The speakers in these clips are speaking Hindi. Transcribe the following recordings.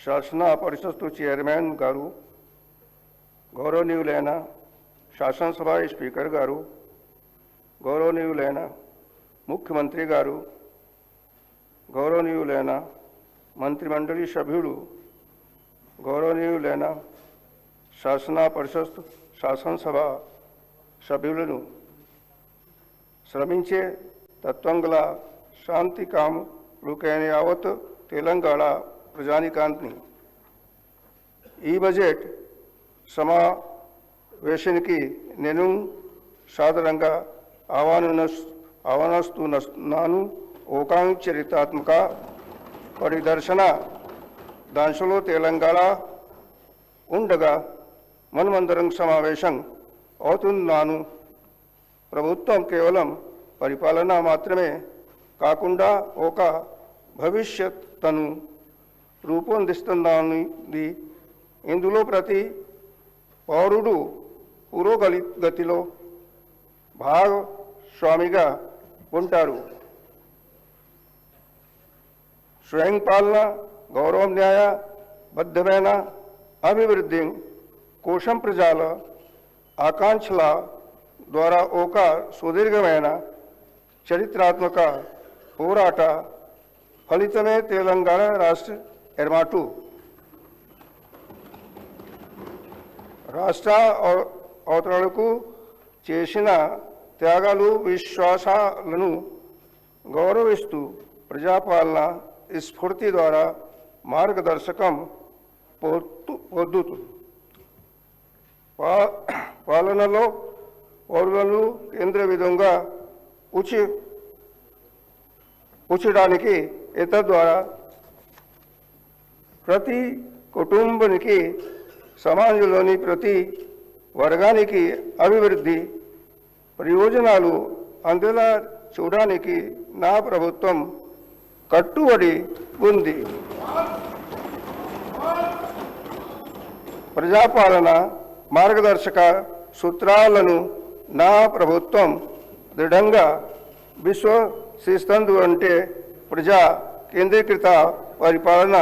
శాసన పరిషత్తు చైర్మన్ గారు, గౌరవనీయులైన శాసనసభ స్పీకర్ గారు, గౌరవనీయులైన ముఖ్యమంత్రి గారు, గౌరవనీయులైన మంత్రిమండలి సభ్యులు, గౌరవనీయులైన శాసన పరిషత్ శాసనసభ సభ్యులను, శ్రమించే తత్వం గల శాంతి కాములైన యావత్ తెలంగాణ ప్రజానీకాన్ని ఈ బడ్జెట్ సమావేశానికి నేను సాదరంగా ఆహ్వానిస్తున్నాను. ఒక చరిత్రాత్మక పరిదర్శన దాంట్లో తెలంగాణ ఉండగా మనమందరం సమావేశం అవుతున్నాను. ప్రభుత్వం కేవలం పరిపాలన మాత్రమే కాకుండా ఒక భవిష్యత్తును రూపొందిస్తున్నది. ఇందులో ప్రతి పౌరుడు పురోగతిలో భాగస్వామిగా ఉంటారు. స్వయం పాలన, గౌరవం, న్యాయబద్ధమైన అభివృద్ధి కోసం ప్రజల ఆకాంక్షల ద్వారా ఒక సుదీర్ఘమైన చరిత్రాత్మక పోరాట ఫలితమే తెలంగాణ రాష్ట్ర ఏర్పాటు. రాష్ట్ర అవతరణకు చేసిన త్యాగాలు, విశ్వాసాలను గౌరవిస్తూ ప్రజాపాలన స్ఫూర్తి ద్వారా మార్గదర్శకం పొందుతూ పాలనలో పౌరులను కేంద్ర విధంగా ఉంచడానికి ద్వారా ప్రతి కుటుంబానికి, సమాజంలోని ప్రతి వర్గానికి అభివృద్ధి ప్రయోజనాలు అందేలా చూడడానికి నా ప్రభుత్వం కట్టుబడి ఉంది. ప్రజాపాలన మార్గదర్శక సూత్రాలను నా ప్రభుత్వం దృఢంగా విశ్వసిస్తుంది. అంటే ప్రజా కేంద్రీకృత పరిపాలన.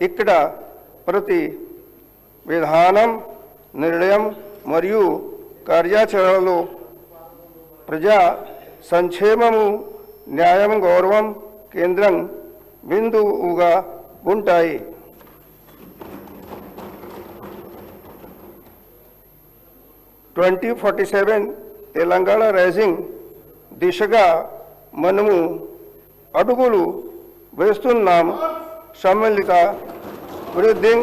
ఇక్కడ ప్రతి విధానం, నిర్ణయం మరియు కార్యాచరణలో ప్రజా సంక్షేమము, న్యాయం, గౌరవం కేంద్రం బిందువుగా ఉంటాయి. తెలంగాణ రైజింగ్ దిశగా మనము అడుగులు వేస్తున్నాం. సమ్మిళిత వృద్ధి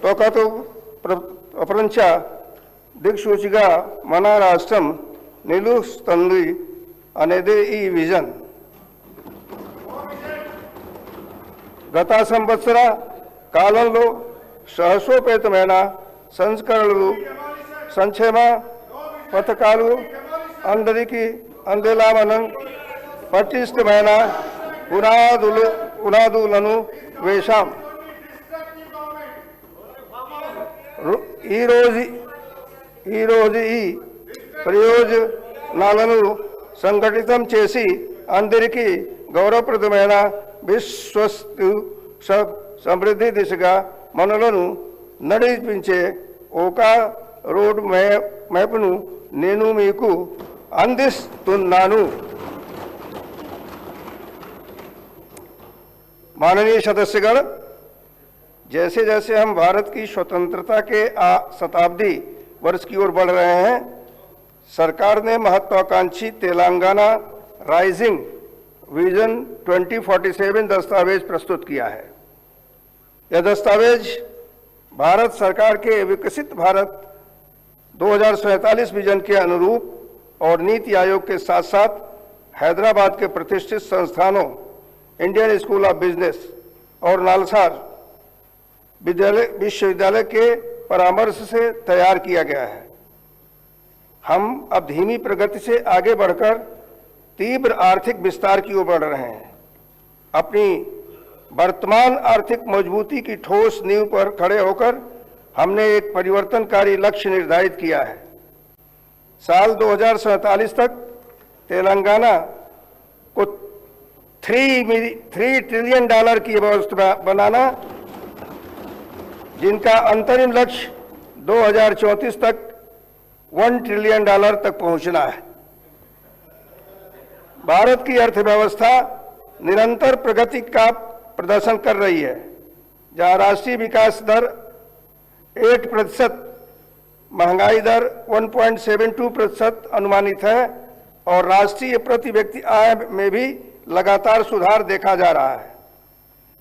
తోకతో ప్రపంచ దిక్సూచిగా మన రాష్ట్రం నిలుస్తుంది అనేది ఈ విజన్. గత సంవత్సర కాలంలో సాహసోపేతమైన సంస్కరణలు, సంక్షేమ పథకాలు అందరికీ అందేలా మనం పటిష్టమైన పునాదులను వేశాం. ఈరోజు ఈ ప్రయోజనాలను సంఘటితం చేసి అందరికీ గౌరవప్రదమైన విశ్వస్తు సమృద్ధి దిశగా మనలను నడిపించే ఒక రోడ్ మ్యాప్ను నేను మీకు అందిస్తున్నాను. माननीय सदस्यगण, जैसे जैसे हम भारत की स्वतंत्रता के शताब्दी वर्ष की ओर बढ़ रहे हैं, सरकार ने महत्वाकांक्षी तेलंगाना राइजिंग विजन 2047 दस्तावेज प्रस्तुत किया है। यह दस्तावेज भारत सरकार के विकसित भारत 2047 विजन के अनुरूप और नीति आयोग के साथ साथ हैदराबाद के प्रतिष्ठित संस्थानों इंडियन स्कूल ऑफ बिजनेस और नालसार विश्वविद्यालय के परामर्श से तैयार किया गया है। हम अब धीमी प्रगति से आगे बढ़कर तीव्र आर्थिक विस्तार की ओर बढ़ रहे हैं। अपनी वर्तमान आर्थिक मजबूती की ठोस नींव पर खड़े होकर हमने एक परिवर्तनकारी लक्ष्य निर्धारित किया है। साल 2047 तक तेलंगाना को 3 ट्रिलियन डॉलर की व्यवस्था बनाना, जिनका अंतरिम लक्ष्य 2034 तक 1 ट्रिलियन डॉलर तक पहुंचना है। भारत की अर्थव्यवस्था निरंतर प्रगति का प्रदर्शन कर रही है, जहां राष्ट्रीय विकास दर 8%, महंगाई दर 1.72% अनुमानित है और राष्ट्रीय प्रति व्यक्ति आय में भी लगातार सुधार देखा जा रहा है।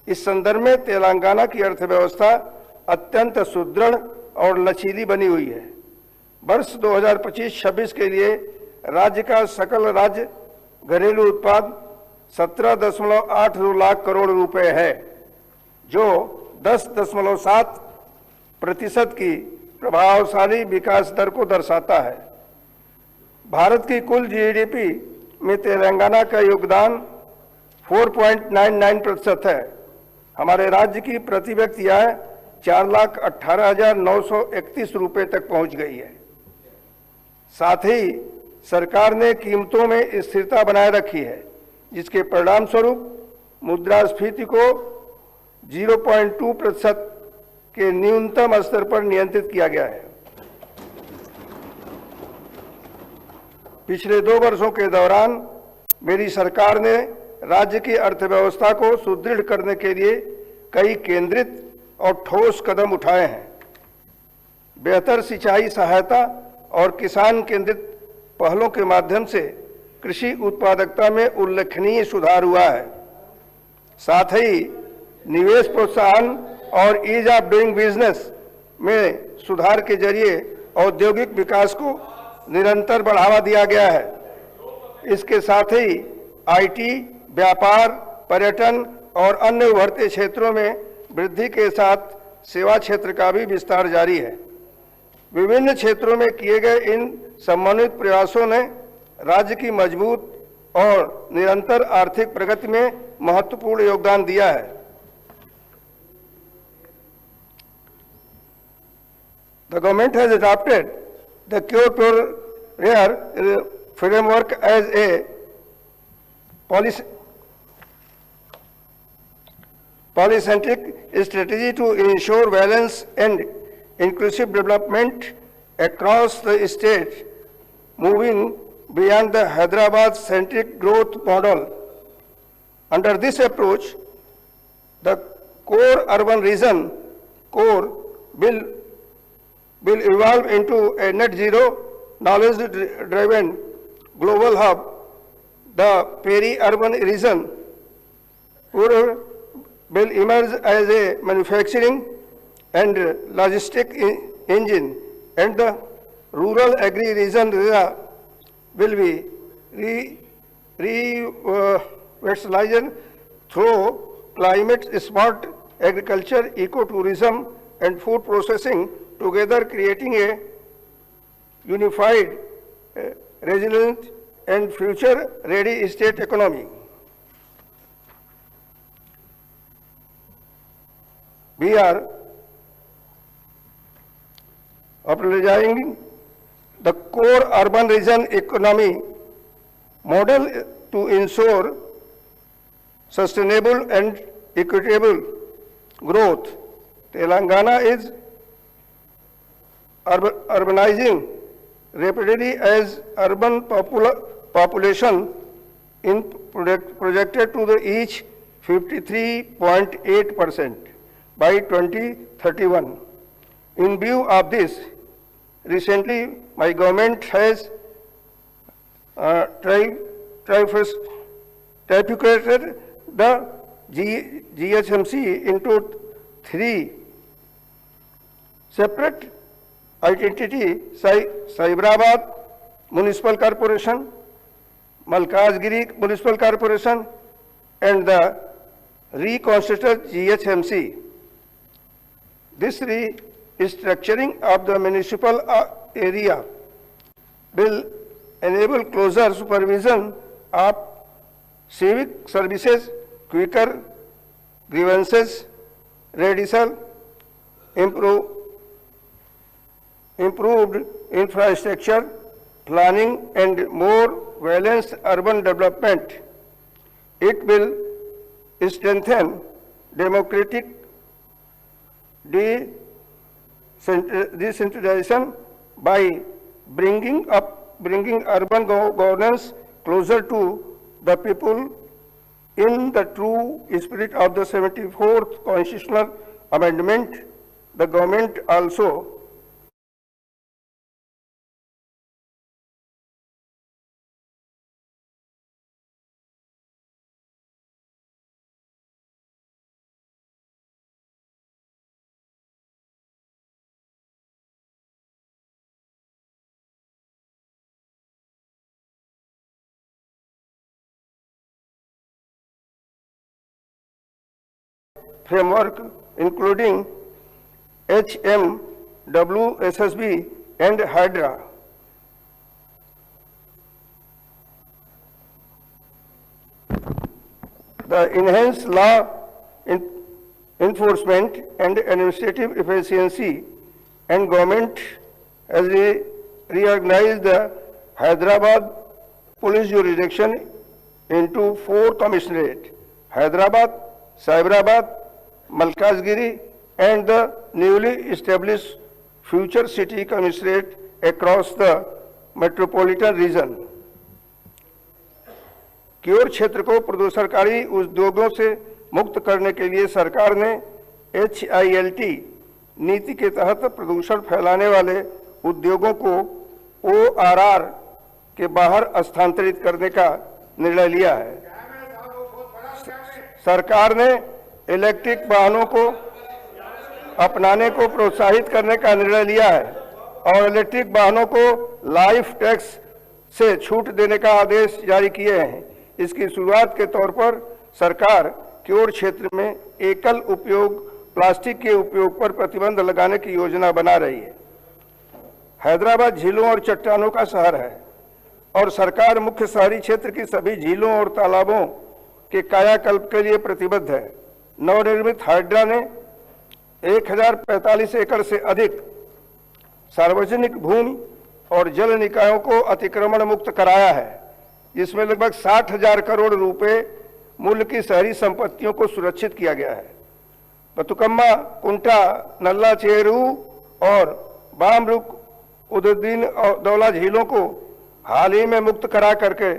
इस संदर्भ में तेलंगाना की अर्थव्यवस्था अत्यंत सुदृढ़ और लचीली बनी हुई है। वर्ष 2025-26 के लिए राज्य का सकल राज्य घरेलू उत्पाद 17.82 लाख करोड़ रुपए है, जो 10.7% की प्रभावशाली विकास दर को दर्शाता है। भारत की कुल जीडीपी में तेलंगाना का योगदान 4.99% है। हमारे राज्य की प्रति व्यक्ति आय 4,18,931 रुपये तक पहुंच गई है। साथ ही सरकार ने कीमतों में स्थिरता बनाए रखी है, जिसके परिणाम स्वरूप मुद्रास्फीति को 0.2% के न्यूनतम स्तर पर नियंत्रित किया गया है। पिछले 2 वर्षों के दौरान मेरी सरकार ने राज्य की अर्थव्यवस्था को सुदृढ़ करने के लिए कई केंद्रित और ठोस कदम उठाए हैं। बेहतर सिंचाई सहायता और किसान केंद्रित पहलों के माध्यम से कृषि उत्पादकता में उल्लेखनीय सुधार हुआ है। साथ ही निवेश प्रोत्साहन और ईज ऑफ डूइंग बिजनेस में सुधार के जरिए औद्योगिक विकास को निरंतर बढ़ावा दिया गया है। इसके साथ ही आईटी, व्यापार, पर्यटन और अन्य उभरते क्षेत्रों में वृद्धि के साथ सेवा क्षेत्र का भी विस्तार जारी है। विभिन्न क्षेत्रों में किए गए इन समन्वित प्रयासों ने राज्य की मजबूत और निरंतर आर्थिक प्रगति में महत्वपूर्ण योगदान दिया है। The government has adopted the Cure Pure Rare framework as a polycentric strategy to ensure balance and inclusive development across the state, moving beyond the Hyderabad-centric growth model. Under this approach, the core urban region core will evolve into a net zero, knowledge-driven global hub. The peri-urban region will emerge as a manufacturing and logistic engine, and the rural agri-region will be revitalized through climate-smart agriculture, ecotourism, and food processing, together creating a unified, resilient, and future-ready state economy. We are operating the core urban region economy model to ensure sustainable and equitable growth. Telangana is urbanizing rapidly as urban population in projected to reach 53.8% by 2031. In view of this, recently my government has trifurcated the GHMC into 3 separate identity: Cyberabad Municipal Corporation, Malkajgiri Municipal Corporation, and the reconstituted GHMC. This restructuring of the municipal area will enable closer supervision of civic services, quicker grievances redressal, improved infrastructure planning, and more balanced urban development. It will strengthen democratic decentralization by bringing urban governance closer to the people in the true spirit of the 74th Constitutional Amendment. The government also framework including HMWSSB and Hydra. The enhanced law enforcement and administrative efficiency, and government has reorganized the Hyderabad police jurisdiction into 4 commissionerates: Hyderabad, Cyberabad, Malkajgiri, and the newly established future city commissionerate across the metropolitan region. Cure क्षेत्र को प्रदूषणकारी उद्योगों से मुक्त करने के लिए सरकार ने HILT नीति के तहत प्रदूषण फैलाने वाले उद्योगों को ORR के बाहर स्थानांतरित करने का निर्णय लिया है। सरकार ने इलेक्ट्रिक वाहनों को अपनाने को प्रोत्साहित करने का निर्णय लिया है और इलेक्ट्रिक वाहनों को लाइफ टैक्स से छूट देने का आदेश जारी किए हैं। इसकी शुरुआत के तौर पर सरकार क्योर क्षेत्र में एकल उपयोग प्लास्टिक के उपयोग पर प्रतिबंध लगाने की योजना बना रही है। हैदराबाद झीलों और चट्टानों का शहर है और सरकार मुख्य शहरी क्षेत्र की सभी झीलों और तालाबों के कायाकल्प के लिए प्रतिबद्ध है। नवनिर्मित हाइड्रा ने 1045 एकड़ से अधिक सार्वजनिक भूमि और जल निकायों को अतिक्रमण मुक्त कराया है, जिसमें लगभग 60,000 करोड़ रुपए मूल्य की शहरी संपत्तियों को सुरक्षित किया गया है। बतुकम्मा, कुंटा, नल्ला चेरू और बामरुक उद्दीन दौला झीलों को हाल ही में मुक्त करा करके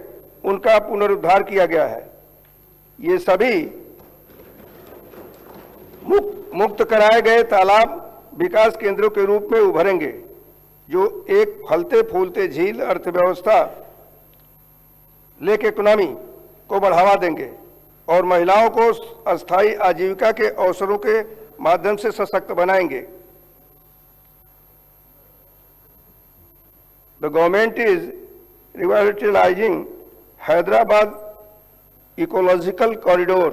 उनका पुनरुद्धार किया गया है। ये सभी मुक्त कराए गए तालाब विकास केंद्रों के रूप में उभरेंगे, जो एक फलते फूलते झील अर्थव्यवस्था लेक इकोनॉमी को बढ़ावा देंगे और महिलाओं को अस्थायी आजीविका के अवसरों के माध्यम से सशक्त बनाएंगे। The government is revitalizing Hyderabad ecological corridor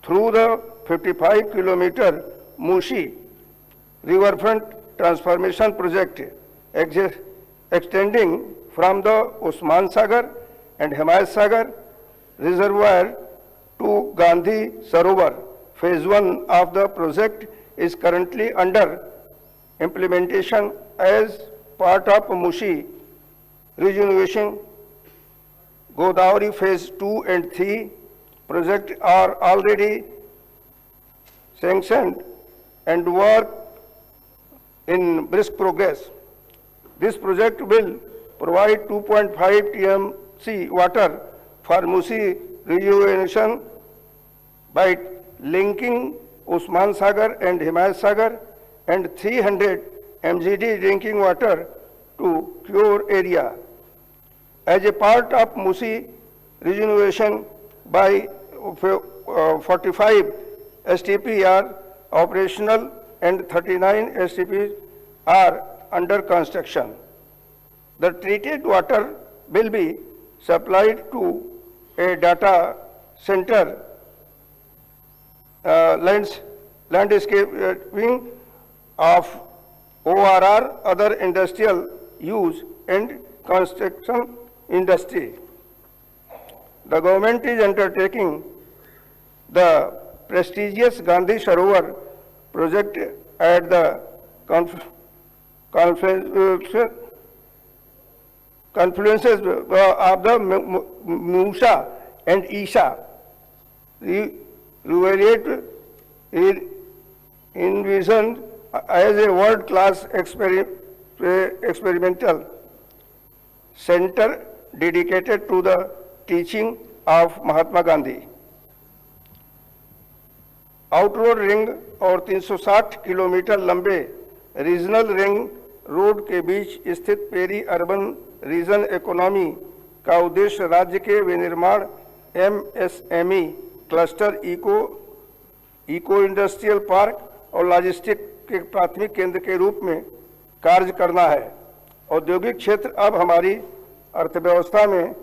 through the 55-kilometer Mushi riverfront transformation project extending from the Usman Sagar and Himayat Sagar reservoir to Gandhi Sarovar. Phase 1 of the project is currently under implementation as part of Mushi rejuvenation. Godavari phase 2 and 3 projects are already sanctioned and work in brisk progress. This project will provide 2.5 TMC water for Musi rejuvenation by linking Usman Sagar and Himayat Sagar, and 300 MGD drinking water to Cure area. As a part of Musi rejuvenation, by 45 STP are operational and 39 STP are under construction. The treated water will be supplied to a data center, landscaping of ORR, other industrial use and construction industry. The government is undertaking the prestigious Gandhi Sarovar project at the confluences of the Musha and Isha reevaluate is envisioned as a world-class experimental center dedicated to the teaching of Mahatma Gandhi. Outer road ring और 360 किलोमीटर लंबे रीजनल रिंग रोड के बीच स्थित पेरी अर्बन रीजन इकोनॉमी का उद्देश्य राज्य के विनिर्माण MSME cluster eco industrial park और लॉजिस्टिक के प्राथमिक केंद्र के रूप में कार्य करना है। औद्योगिक क्षेत्र अब हमारी अर्थव्यवस्था में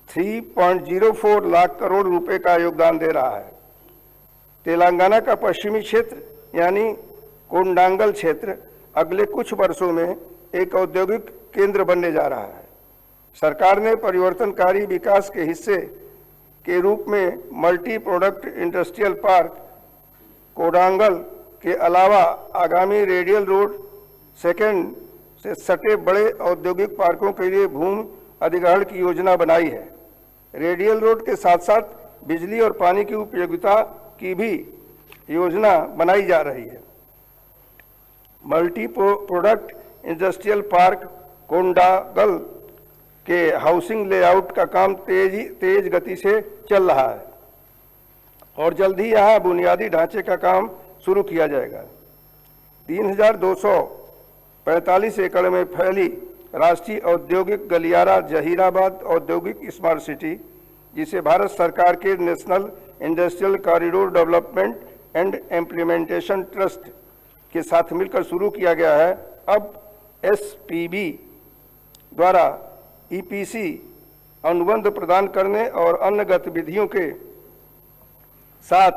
3.04 लाख करोड़ रुपए का योगदान दे रहा है। तेलंगाना का पश्चिमी क्षेत्र यानी कोंडांगल क्षेत्र अगले कुछ वर्षों में एक औद्योगिक केंद्र बनने जा रहा है। सरकार ने परिवर्तनकारी विकास के हिस्से के रूप में multi product industrial park Kodangal के अलावा आगामी रेडियल रोड सेकेंड से सटे बड़े औद्योगिक पार्कों के लिए भूमि अधिग्रहण की योजना बनाई है। रेडियल रोड के साथ साथ बिजली और पानी की उपयोगिता की भी योजना बनाई जा रही है। मल्टी प्रोडक्ट इंडस्ट्रियल पार्क कोंडागल के हाउसिंग लेआउट का काम तेज गति से चल रहा है और जल्द ही यहाँ बुनियादी ढांचे का काम शुरू किया जाएगा। 3245 एकड़ में फैली राष्ट्रीय औद्योगिक गलियारा जहीराबाद औद्योगिक स्मार्ट सिटी, जिसे भारत सरकार के national industrial corridor development and implementation trust के साथ मिलकर शुरू किया गया है, अब एसपीबी द्वारा ईपीसी अनुबंध प्रदान करने और अन्य गतिविधियों के साथ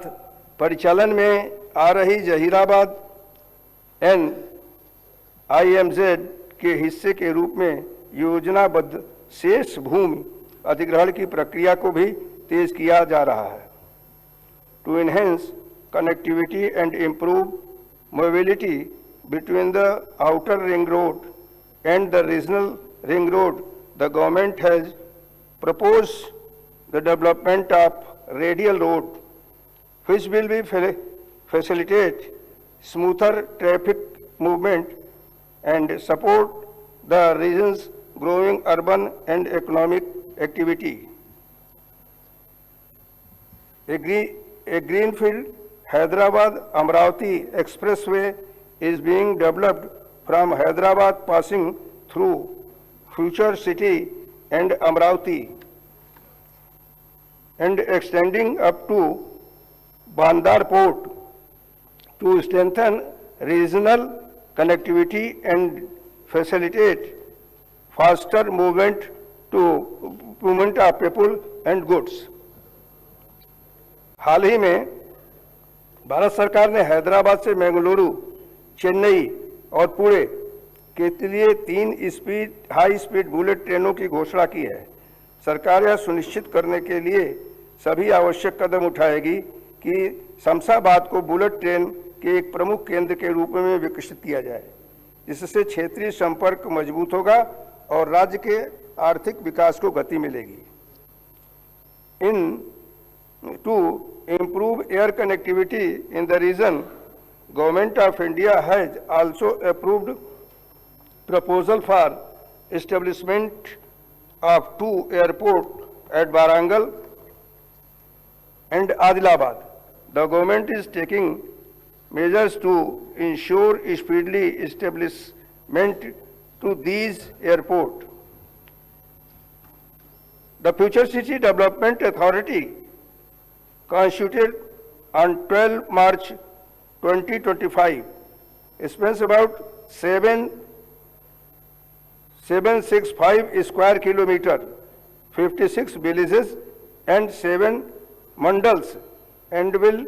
परिचालन में आ रही जहीराबाद NIMZ के हिस्से के रूप में योजनाबद्ध शेष भूमि अधिग्रहण की प्रक्रिया को भी तेज किया जा रहा है। To enhance connectivity and improve mobility between the outer ring road and the regional ring road, the government has proposed the development of radial road which will be facilitate smoother traffic movement and support the region's growing urban and economic activity. A greenfield Hyderabad-Amravati expressway is being developed from Hyderabad, passing through Future City and Amravati and extending up to Bandar Port to strengthen regional connectivity and facilitate faster movement of people and goods. हाल ही में भारत सरकार ने हैदराबाद से बेंगलुरु, चेन्नई और पुणे के लिए 3 हाई स्पीड बुलेट ट्रेनों की घोषणा की है। सरकार यह सुनिश्चित करने के लिए सभी आवश्यक कदम उठाएगी कि शमशाबाद को बुलेट ट्रेन के एक प्रमुख केंद्र के रूप में विकसित किया जाए, जिससे क्षेत्रीय संपर्क मजबूत होगा और राज्य के आर्थिक विकास को गति मिलेगी। To improve air connectivity in the region, Government of India has also approved proposal for establishment of 2 airports at Warangal and Adilabad. The government is taking measures to ensure speedily establishment to these airports. The Future City Development Authority, constituted on 12 March 2025, spans about 765 square kilometer, 56 villages and 7 mandals, and will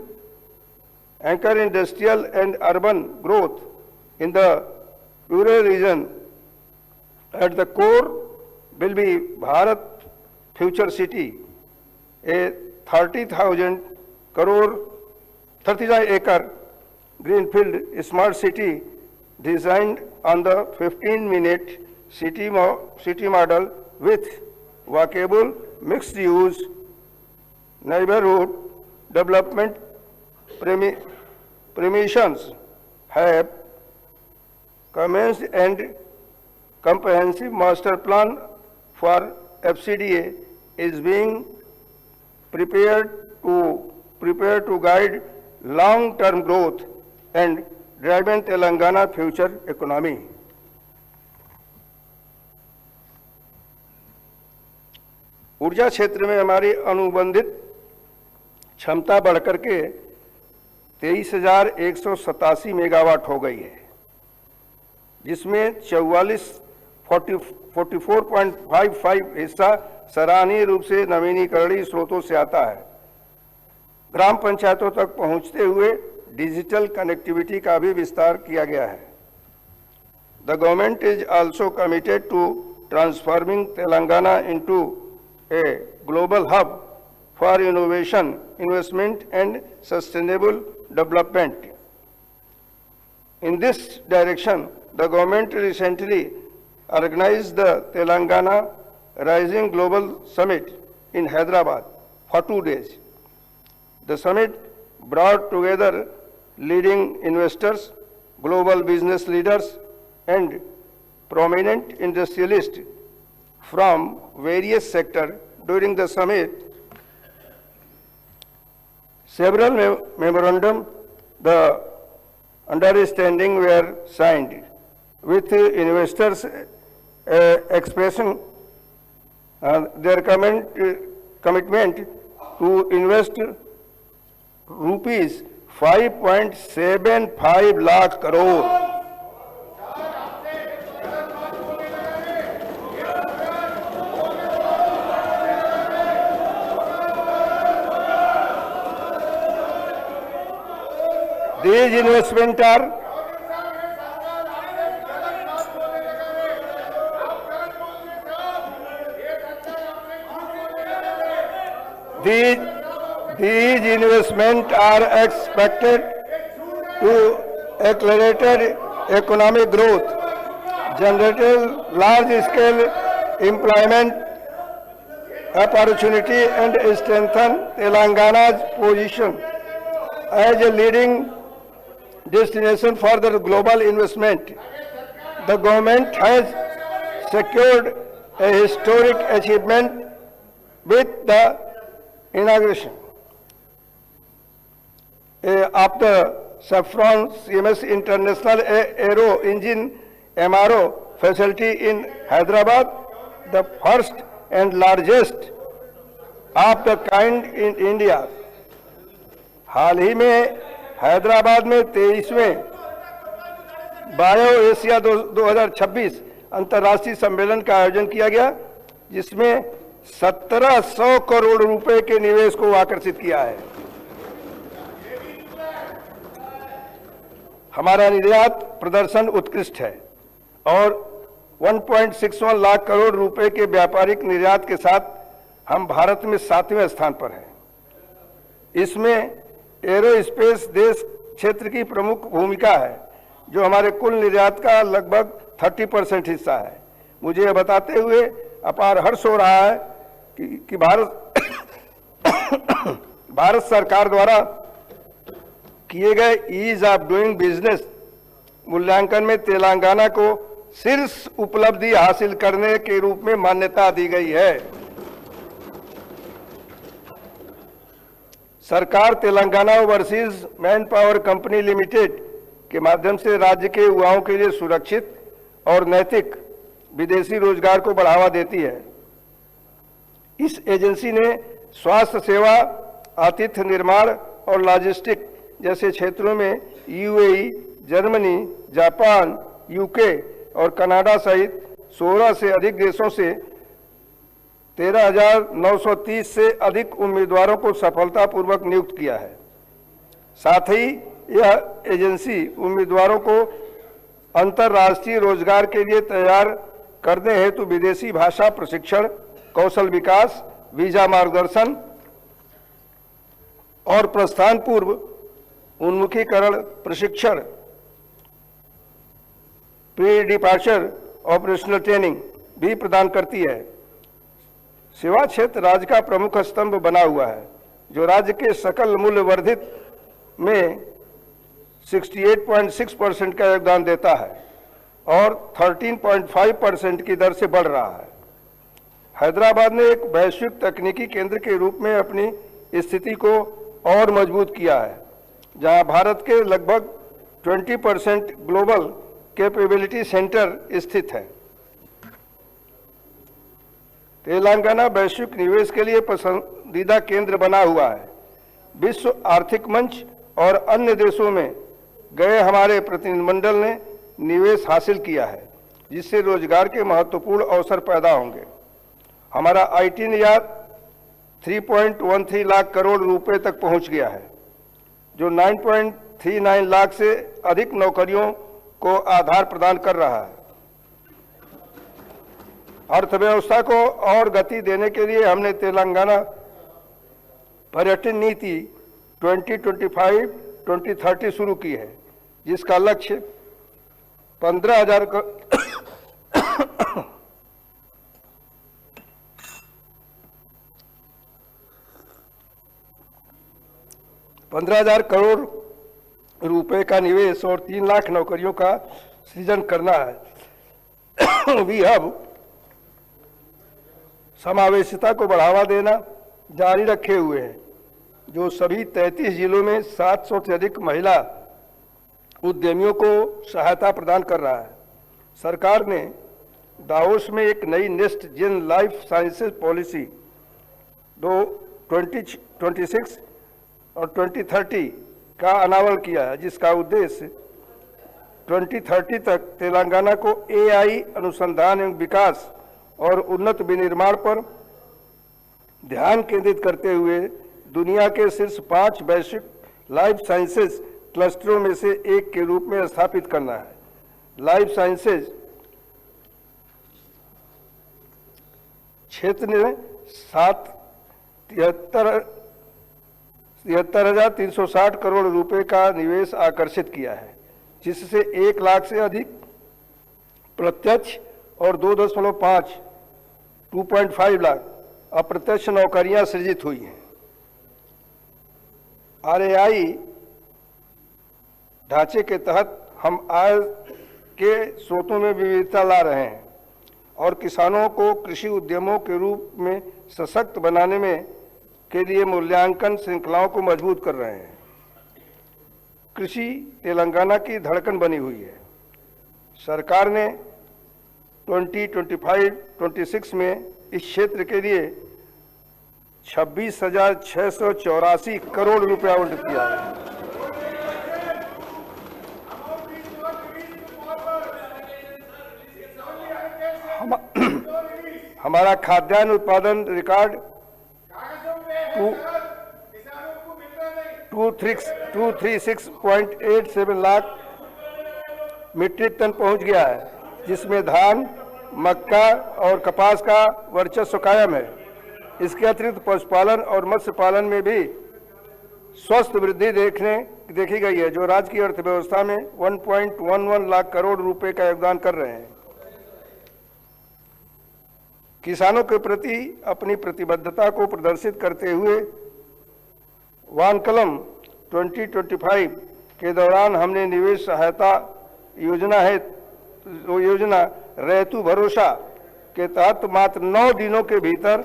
anchor industrial and urban growth in the rural region. At the core will be Bharat Future City, a 30,000 acre greenfield smart city designed on the 15-minute city model with walkable mixed-use neighborhood development premises have commenced and comprehensive master plan for FCDA is being prepared to guide long-term growth and driving Telangana future economy. ऊर्जा क्षेत्र में हमारी अनुबंधित क्षमता बढ़कर के 23,187 मेगावाट हो गई है, जिसमें 44.55 हिस्सा सराहनीय रूप से नवीनीकरणीय स्रोतों से आता है। ग्राम पंचायतों तक पहुंचते हुए डिजिटल कनेक्टिविटी का भी विस्तार किया गया है। The government is also committed to transforming Telangana into a global hub for innovation, investment and sustainable development. In this direction, the government recently organized the Telangana Rising Global Summit in Hyderabad for 2 days. The summit brought together leading investors, global business leaders and prominent industrialists from various sectors. During the summit, several memorandum the understanding were signed with investors expressing their commitment to invest rupees 5.75 lakh crore. These investments are expected to accelerate economic growth, generate large-scale employment opportunity, and strengthen Telangana's position as a leading destination for the global investment. The government has secured a historic achievement with the inauguration of the Saffron CMS International Aero Engine MRO facility in Hyderabad, the first and largest of the kind in India. हाल ही में हैदराबाद में 23वें बायो एशिया 2026 अंतर्राष्ट्रीय सम्मेलन का आयोजन किया गया, जिसमें 1700 करोड़ रुपए के निवेश को आकर्षित किया है। हमारा निर्यात प्रदर्शन उत्कृष्ट है और 1.61 लाख करोड़ रुपए के व्यापारिक निर्यात के साथ हम भारत में 7वें स्थान पर हैं। इसमें एरोस्पेस देश क्षेत्र की प्रमुख भूमिका है, जो हमारे कुल निर्यात का लगभग 30% हिस्सा है। मुझे यह बताते हुए अपार हर्ष हो रहा है कि भारत सरकार द्वारा किए गए ईज ऑफ डूइंग बिजनेस मूल्यांकन में तेलंगाना को शीर्ष उपलब्धि हासिल करने के रूप में मान्यता दी गई है। सरकार Telangana overseas man power company limited के माध्यम से राज्य के युवाओं के लिए सुरक्षित और नैतिक विदेशी रोजगार को बढ़ावा देती है। इस एजेंसी ने स्वास्थ्य सेवा, आतिथ्य निर्माण और लॉजिस्टिक जैसे क्षेत्रों में यूएई, जर्मनी, जापान, यूके और कनाडा सहित 16 से अधिक देशों से 13,930 से अधिक उम्मीदवारों को सफलतापूर्वक नियुक्त किया है। साथ ही यह एजेंसी उम्मीदवारों को अंतर्राष्ट्रीय रोजगार के लिए तैयार करने हेतु विदेशी भाषा प्रशिक्षण, कौशल विकास, वीजा मार्गदर्शन और प्रस्थान पूर्व उन्मुखीकरण प्रशिक्षण, प्री डिपार्चर ऑपरेशनल ट्रेनिंग भी प्रदान करती है। सेवा क्षेत्र राज्य का प्रमुख स्तंभ बना हुआ है। जो राज्य के सकल मूल्य वर्धित में 68.6% का योगदान देता है और 13.5% की दर से बढ़ रहा है। हैदराबाद ने एक वैश्विक तकनीकी केंद्र के रूप में अपनी स्थिति को और मजबूत किया है, जहां भारत के लगभग 20% ग्लोबल कैपेबिलिटी सेंटर स्थित है। तेलंगाना वैश्विक निवेश के लिए पसंदीदा केंद्र बना हुआ है। विश्व आर्थिक मंच और अन्य देशों में गए हमारे प्रतिनिधिमंडल ने निवेश हासिल किया है, जिससे रोजगार के महत्वपूर्ण अवसर पैदा होंगे। हमारा आईटी निर्यात 3.13 लाख करोड़ रुपए तक पहुंच गया है, जो 9.39 लाख से अधिक नौकरियों को आधार प्रदान कर रहा है। अर्थव्यवस्था को और गति देने के लिए हमने तेलंगाना पर्यटन नीति 2025-2030 शुरू की है, जिसका लक्ष्य 15,000 करोड़ रुपए का निवेश और 3 लाख नौकरियों का सृजन करना है। वी हब समावेशिता को बढ़ावा देना जारी रखे हुए हैं, जो सभी 33 जिलों में 700 से अधिक महिला उद्यमियों को सहायता प्रदान कर रहा है। सरकार ने दावोस में एक नई next gen life sciences policy 2026 और 2030 का अनावरण किया है, जिसका उद्देश्य 2030 तक तेलंगाना को एआई अनुसंधान एवं विकास और उन्नत विनिर्माण पर ध्यान केंद्रित करते हुए दुनिया के शीर्ष 5 वैश्विक लाइफ साइंसेज क्लस्टरों में से एक के रूप में स्थापित करना है। लाइफ साइंसेज क्षेत्र ने 73,360 करोड़ रुपए का निवेश आकर्षित किया है, जिससे 1 लाख से अधिक प्रत्यक्ष और 2.5 लाख अप्रत्यक्ष नौकरियां सृजित हुई हैं। आरएआई ढांचे के तहत हम आय के स्रोतों में विविधता ला रहे हैं और किसानों को कृषि उद्यमों के रूप में सशक्त बनाने में के लिए मूल्यांकन श्रृंखलाओं को मजबूत कर रहे हैं। कृषि तेलंगाना की धड़कन बनी हुई है। सरकार ने 2025-26 में इस क्षेत्र के लिए 26,684 करोड़ रुपए आवंटित किया है। हमारा खाद्यान्न उत्पादन रिकॉर्ड 236.87 लाख मीट्रिक टन पहुंच गया है, जिसमें धान, मक्का और कपास का वर्चस्व कायम है। इसके अतिरिक्त पशुपालन और मत्स्य पालन में भी स्वस्थ वृद्धि देखी गई है, जो राज्य की अर्थव्यवस्था में 1.11 लाख करोड़ रुपए का योगदान कर रहे हैं। किसानों के प्रति अपनी प्रतिबद्धता को प्रदर्शित करते हुए वानकलम 2025 के दौरान हमने निवेश सहायता योजना रैतु भरोसा के तहत मात्र 9 दिनों के भीतर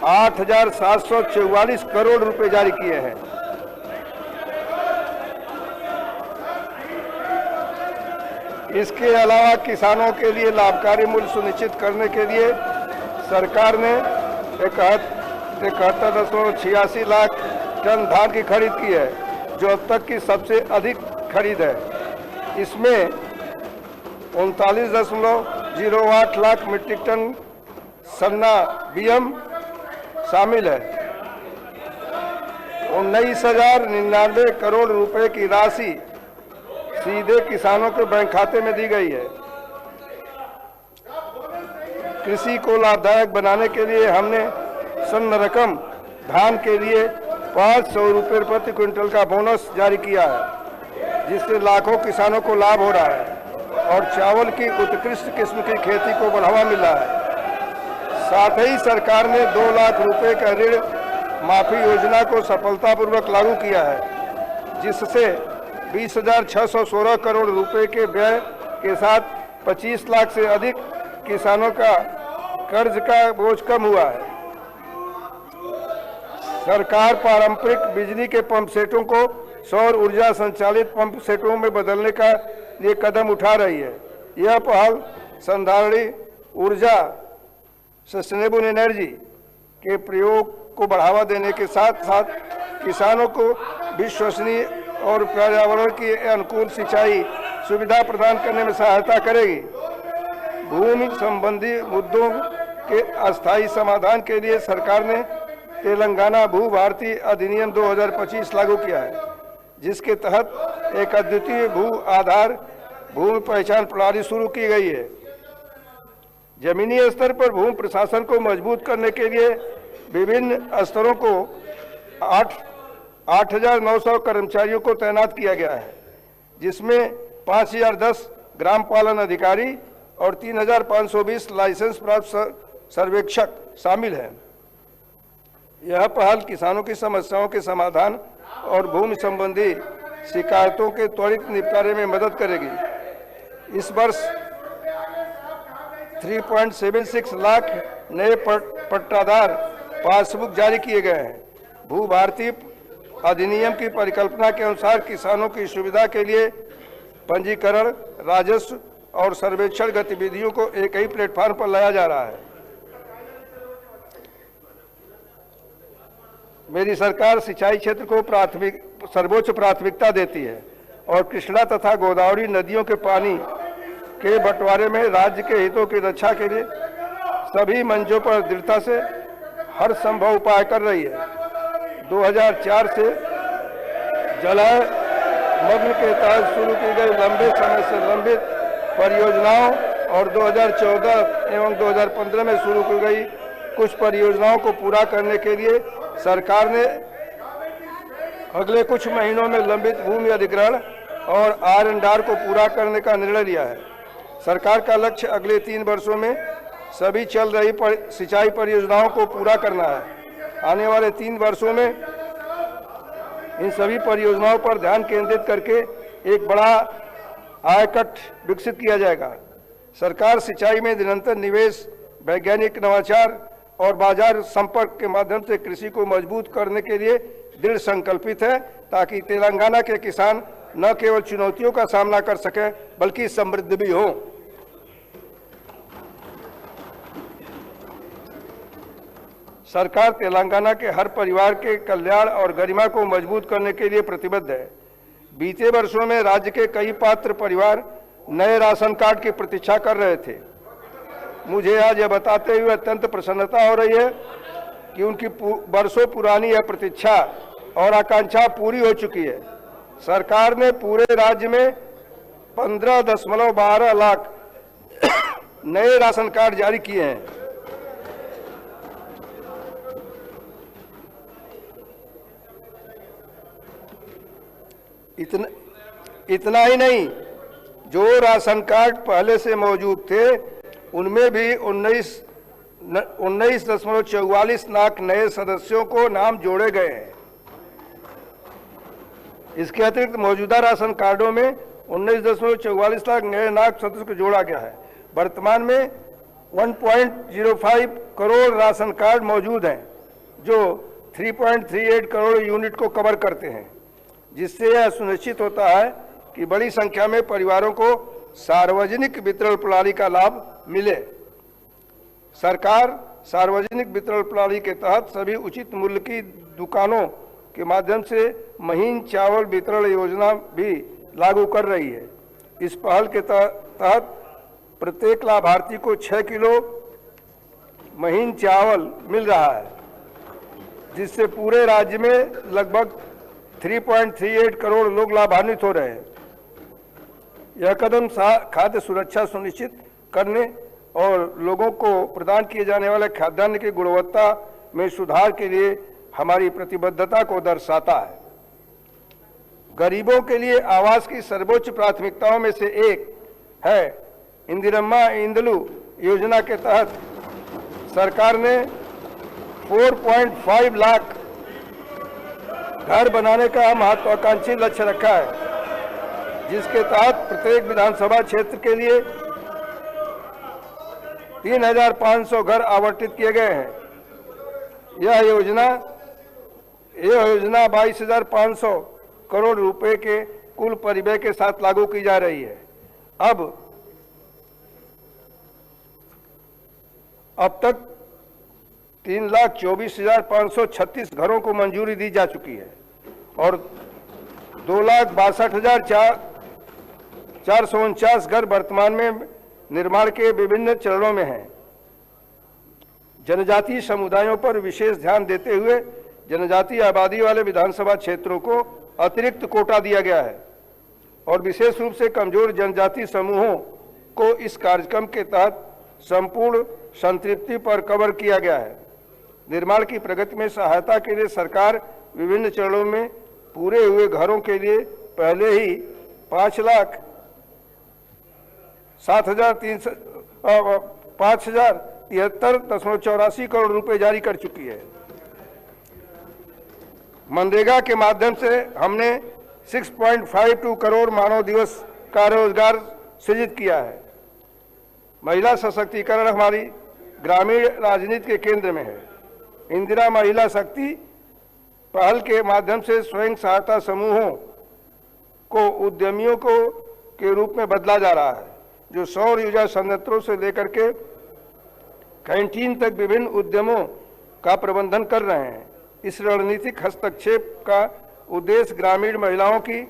8,744 करोड़ रुपए जारी किए हैं। इसके अलावा किसानों के लिए लाभकारी मूल्य सुनिश्चित करने के लिए सरकार ने 71.86 लाख टन धान की खरीद की है, जो अब तक की सबसे अधिक खरीद है। इसमें 39.08 लाख मीट्रिक टन सन्ना बीएम शामिल है। 19,099 करोड़ रुपए की राशि सीधे किसानों के बैंक खाते में दी गई है। कृषि को लाभदायक बनाने के लिए हमने सन्न रकम धान के लिए 500 रुपये प्रति क्विंटल का बोनस जारी किया है, जिससे लाखों किसानों को लाभ हो रहा है और चावल की उत्कृष्ट किस्म की खेती को बढ़ावा मिल रहा है। साथ ही सरकार ने 2 लाख रुपए का ऋण माफी योजना को सफलतापूर्वक लागू किया है, जिससे 20,616 करोड़ रुपए के व्यय के साथ 25 लाख से अधिक किसानों का कर्ज का बोझ कम हुआ है। सरकार पारंपरिक बिजली के पंप सेटों को सौर ऊर्जा संचालित पंप सेटों में बदलने का ये कदम उठा रही है। यह पहल संधारणीय ऊर्जा सस्टेनेबल एनर्जी के प्रयोग को बढ़ावा देने के साथ साथ किसानों को विश्वसनीय और पर्यावरण की अनुकूल सिंचाई सुविधा प्रदान करने में सहायता करेगी। भूमि संबंधी मुद्दों के अस्थायी समाधान के लिए सरकार ने तेलंगाना भू भारती अधिनियम 2025 लागू किया है, जिसके तहत एक अद्वितीय भू आधार भूमि पहचान प्रणाली शुरू की गई है। जमीनी स्तर पर भूमि प्रशासन को मजबूत करने के लिए विभिन्न स्तरों को 8,900 कर्मचारियों को तैनात किया गया है, जिसमें 5,010 ग्राम पालन अधिकारी और 3,520 लाइसेंस प्राप्त सर्वेक्षक शामिल हैं। यह पहल किसानों की समस्याओं के समाधान और भूमि संबंधी शिकायतों के त्वरित निपटारे में मदद करेगी। इस वर्ष 3.76 लाख नए पट्टादार पासबुक जारी किए गए हैं। भू भारती अधिनियम की परिकल्पना के अनुसार किसानों की सुविधा के लिए पंजीकरण, राजस्व और सर्वेक्षण गतिविधियों को एक ही प्लेटफॉर्म पर लाया जा रहा है। मेरी सरकार सिंचाई क्षेत्र को सर्वोच्च प्राथमिकता देती है और कृष्णा तथा गोदावरी नदियों के पानी के बंटवारे में राज्य के हितों की रक्षा के लिए सभी मंचों पर दृढ़ता से हर संभव उपाय कर रही है। 2004 से जलमग्न के तहत शुरू की गई लंबे समय से लंबित परियोजनाओं और 2014 एवं 2015 में शुरू की गई कुछ परियोजनाओं को पूरा करने के लिए सरकार ने अगले कुछ महीनों में लंबित भूमि अधिग्रहण और R&R को पूरा करने का निर्णय लिया है। सरकार का लक्ष्य अगले 3 वर्षों में सभी चल रही सिंचाई परियोजनाओं को पूरा करना है। आने वाले 3 वर्षों में इन सभी परियोजनाओं पर ध्यान केंद्रित करके एक बड़ा आयकट विकसित किया जाएगा। सरकार सिंचाई में निरंतर निवेश, वैज्ञानिक नवाचार और बाजार संपर्क के माध्यम से कृषि को मजबूत करने के लिए दृढ़ संकल्पित है, ताकि तेलंगाना के किसान न केवल चुनौतियों का सामना कर सकें बल्कि समृद्ध भी हो। सरकार तेलंगाना के हर परिवार के कल्याण और गरिमा को मजबूत करने के लिए प्रतिबद्ध है। बीते वर्षों में राज्य के कई पात्र परिवार नए राशन कार्ड की प्रतीक्षा कर रहे थे। मुझे आज यह बताते हुए अत्यंत प्रसन्नता हो रही है कि उनकी वर्षों पुरानी यह प्रतीक्षा और आकांक्षा पूरी हो चुकी है। सरकार ने पूरे राज्य में 15.12 लाख नए राशन कार्ड जारी किए हैं। इतना ही नहीं, जो राशन कार्ड पहले से मौजूद थे उनमें भी 19.44 लाख नए सदस्यों को नाम जोड़े गए हैं। इसके अतिरिक्त मौजूदा राशन कार्डों में 19.44 लाख नए नाग सदस्यों को जोड़ा गया है। वर्तमान में 1.05 करोड़ राशन कार्ड मौजूद हैं, जो 3.38 करोड़ यूनिट को कवर करते हैं, जिससे यह सुनिश्चित होता है कि बड़ी संख्या में परिवारों को सार्वजनिक वितरण प्रणाली का लाभ मिले। सरकार सार्वजनिक वितरण प्रणाली के तहत सभी उचित मूल्य की दुकानों के माध्यम से महीन चावल वितरण योजना भी लागू कर रही है। इस पहल के तहत प्रत्येक लाभार्थी को 6 किलो महीन चावल मिल रहा है, जिससे पूरे राज्य में लगभग 3.38 करोड़ लोग लाभान्वित हो रहे हैं। यह कदम खाद्य सुरक्षा सुनिश्चित करने और लोगों को प्रदान किए जाने वाले खाद्यान्न की गुणवत्ता में सुधार के लिए हमारी प्रतिबद्धता को दर्शाता है। गरीबों के लिए आवास की सर्वोच्च प्राथमिकताओं में से एक है इंदिरम्मा इंदलू योजना के तहत सरकार ने 4.5 लाख घर बनाने का महत्वाकांक्षी लक्ष्य रखा है, जिसके तहत प्रत्येक विधानसभा क्षेत्र के लिए 3,500 घर आवंटित किए गए हैं। यह योजना 22,500 करोड़ रुपए के कुल परिव्यय के साथ लागू की जा रही है। अब तक 3,24,536 घरों को मंजूरी दी जा चुकी है और 2,62,449 घर वर्तमान में निर्माण के विभिन्न चरणों में हैं। जनजातीय समुदायों पर विशेष ध्यान देते हुए जनजातीय आबादी वाले विधानसभा क्षेत्रों को अतिरिक्त कोटा दिया गया है और विशेष रूप से कमजोर जनजातीय समूहों को इस कार्यक्रम के तहत संपूर्ण संतृप्ति पर कवर किया गया है। निर्माण की प्रगति में सहायता के लिए सरकार विभिन्न चरणों में पूरे हुए घरों के लिए पहले ही 5,73,84 करोड़ रुपए जारी कर चुकी है। मनरेगा के माध्यम से हमने 6.52 करोड़ मानव दिवस का रोजगार सृजित किया है। महिला सशक्तिकरण हमारी ग्रामीण राजनीति के केंद्र में है। इंदिरा महिला शक्ति पहल के माध्यम से स्वयं सहायता समूहों को उद्यमियों के रूप में बदला जा रहा है, जो सौर ऊर्जा संयंत्रों से लेकर के कैंटीन तक विभिन्न उद्यमों का प्रबंधन कर रहे हैं। इस रणनीतिक हस्तक्षेप का उद्देश्य ग्रामीण महिलाओं की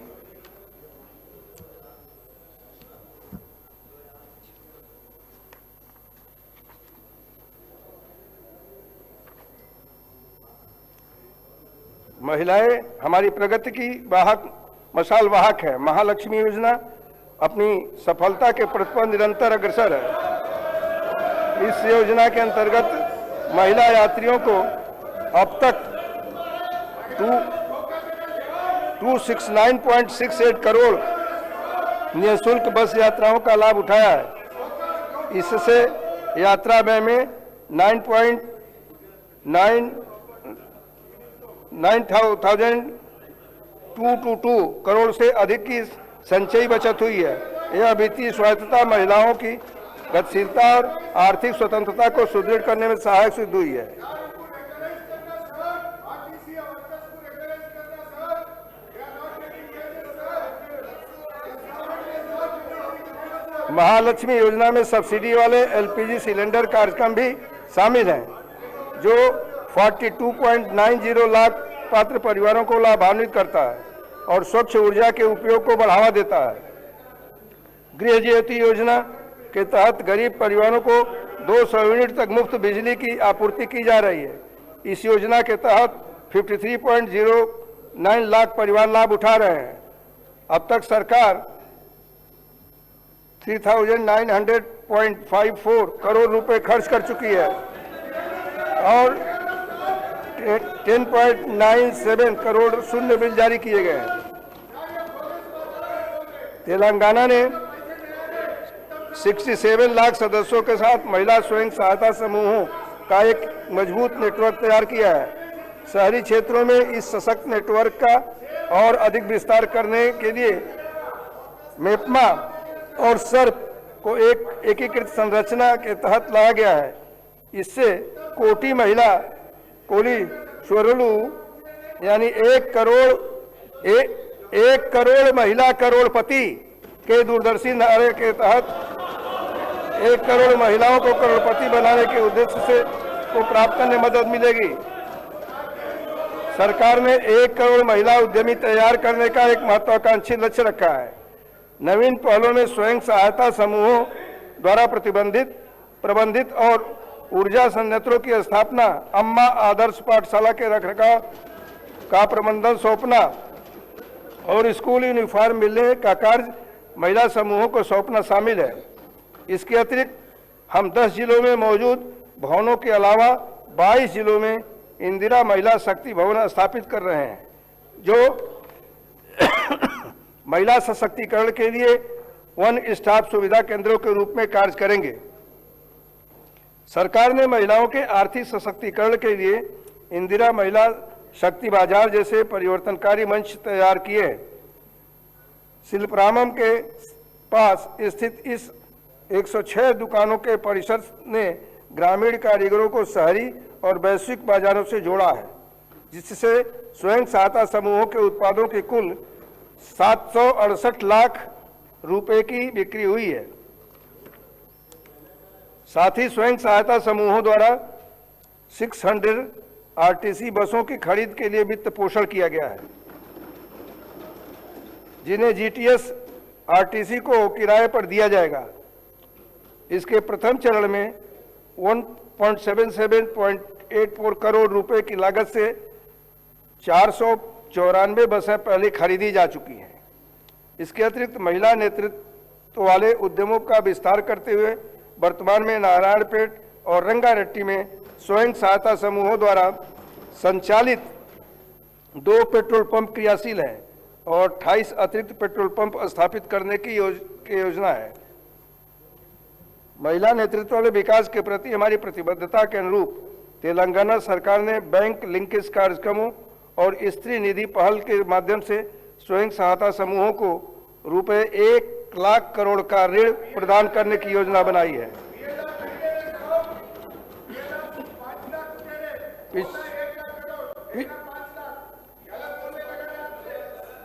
महिलाएं हमारी प्रगति की मशाल वाहक है। महालक्ष्मी योजना अपनी सफलता के पथ पर निरंतर अग्रसर है। इस योजना के अंतर्गत महिला यात्रियों को अब तक 269.68 करोड़ निःशुल्क बस यात्राओं का लाभ उठाया है। इससे यात्रा व्यय में 9,222 करोड़ से अधिक की संचयी बचत हुई है। यह वित्तीय स्वायत्तता महिलाओं की गतिशीलता और आर्थिक स्वतंत्रता को सुदृढ़ करने में सहायक सिद्ध हुई है। महालक्ष्मी योजना में सब्सिडी वाले एलपीजी सिलेंडर कार्यक्रम भी शामिल हैं, जो 42.90 लाख पात्र परिवारों को लाभान्वित करता है और स्वच्छ ऊर्जा के उपयोग को बढ़ावा देता है। गृह ज्योति योजना के तहत गरीब परिवारों को 200 यूनिट तक मुफ्त बिजली की आपूर्ति की जा रही है। इस योजना के तहत 53.09 लाख परिवार लाभ उठा रहे हैं। अब तक सरकार 3,900.54 करोड़ रुपए खर्च कर चुकी है और 10.97 करोड़ शून्य बिल जारी किए गए हैं। तेलंगाना ने 67 लाख सदस्यों के साथ महिला स्वयं सहायता समूहों का एक मजबूत नेटवर्क तैयार किया है। शहरी क्षेत्रों में इस सशक्त नेटवर्क का और अधिक विस्तार करने के लिए मेपमा और सर्प को एक एकीकृत संरचना के तहत लाया गया है। इससे कोटि महिला कोली स्वरलू यानी 1 करोड़ महिला करोड़पति के दूरदर्शी नारे के तहत 1 करोड़ महिलाओं को करोड़पति बनाने के उद्देश्य से को प्राप्त करने में मदद मिलेगी। सरकार ने 1 करोड़ महिला उद्यमी तैयार करने का एक महत्वाकांक्षी लक्ष्य रखा है। नवीन पहलों में स्वयं सहायता समूहों द्वारा प्रबंधित और ऊर्जा संयंत्रों की स्थापना, अम्मा आदर्श पाठशाला के रखरखाव का प्रबंधन सौंपना और स्कूल यूनिफॉर्म मिलने का कार्य महिला समूहों को सौंपना शामिल है। इसके अतिरिक्त हम 10 जिलों में मौजूद भवनों के अलावा 22 जिलों में इंदिरा महिला शक्ति भवन स्थापित कर रहे हैं, जो महिला सशक्तिकरण के लिए वन स्टॉप सुविधा केंद्रों के रूप में कार्य करेंगे। सरकार ने महिलाओं के आर्थिक सशक्तिकरण के लिए इंदिरा महिला शक्ति बाजार जैसे परिवर्तनकारी मंच तैयार किए। शिल्परामम के पास स्थित इस 106 दुकानों के परिसर ने ग्रामीण कारीगरों को शहरी और वैश्विक बाजारों से जोड़ा है, जिससे स्वयं सहायता समूहों के उत्पादों की कुल 768 लाख रुपए की बिक्री हुई है। साथ ही स्वयं सहायता समूहों द्वारा 600 आरटीसी बसों की खरीद के लिए वित्त पोषण किया गया है, जिन्हें जीटीएस आरटीसी को किराए पर दिया जाएगा। इसके प्रथम चरण में 1.77.84 करोड़ रुपए की लागत से 494 बसें पहले खरीदी जा चुकी हैं। इसके अतिरिक्त महिला नेतृत्व वाले उद्यमों का विस्तार करते हुए वर्तमान में नारायणपेट और रंगारेड्डी में स्वयं सहायता समूहों द्वारा संचालित 2 पेट्रोल पंप क्रियाशील हैं और 28 अतिरिक्त पेट्रोल पंप स्थापित करने की योजना है। महिला नेतृत्व वाले विकास के प्रति हमारी प्रतिबद्धता के अनुरूप तेलंगाना सरकार ने बैंक लिंकेज कार्यक्रमों और स्त्री निधि पहल के माध्यम से स्वयं सहायता समूहों को रुपए 1 लाख करोड़ का ऋण प्रदान करने की योजना बनाई है।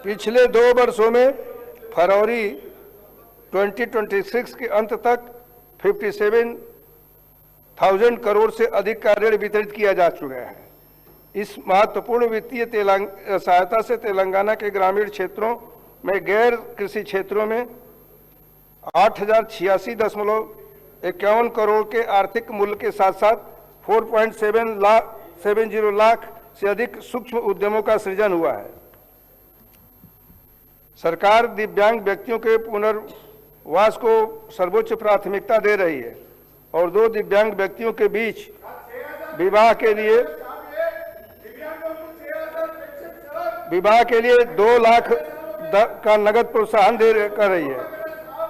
पिछले 2 वर्षों में फरवरी 2026 के अंत तक 57,000 करोड़ से अधिक का ऋण वितरित किया जा चुका है। इस महत्वपूर्ण वित्तीय सहायता से तेलंगाना के ग्रामीण क्षेत्रों में गैर कृषि क्षेत्रों में 8,086.51 करोड़ के आर्थिक मूल्य के साथ साथ 4.70 लाख से अधिक सूक्ष्म उद्यमों का सृजन हुआ है। सरकार दिव्यांग व्यक्तियों के पुनर्वास को सर्वोच्च प्राथमिकता दे रही है और 2 दिव्यांग व्यक्तियों के बीच विवाह के लिए 2 लाख का नगद प्रोत्साहन कर रही है।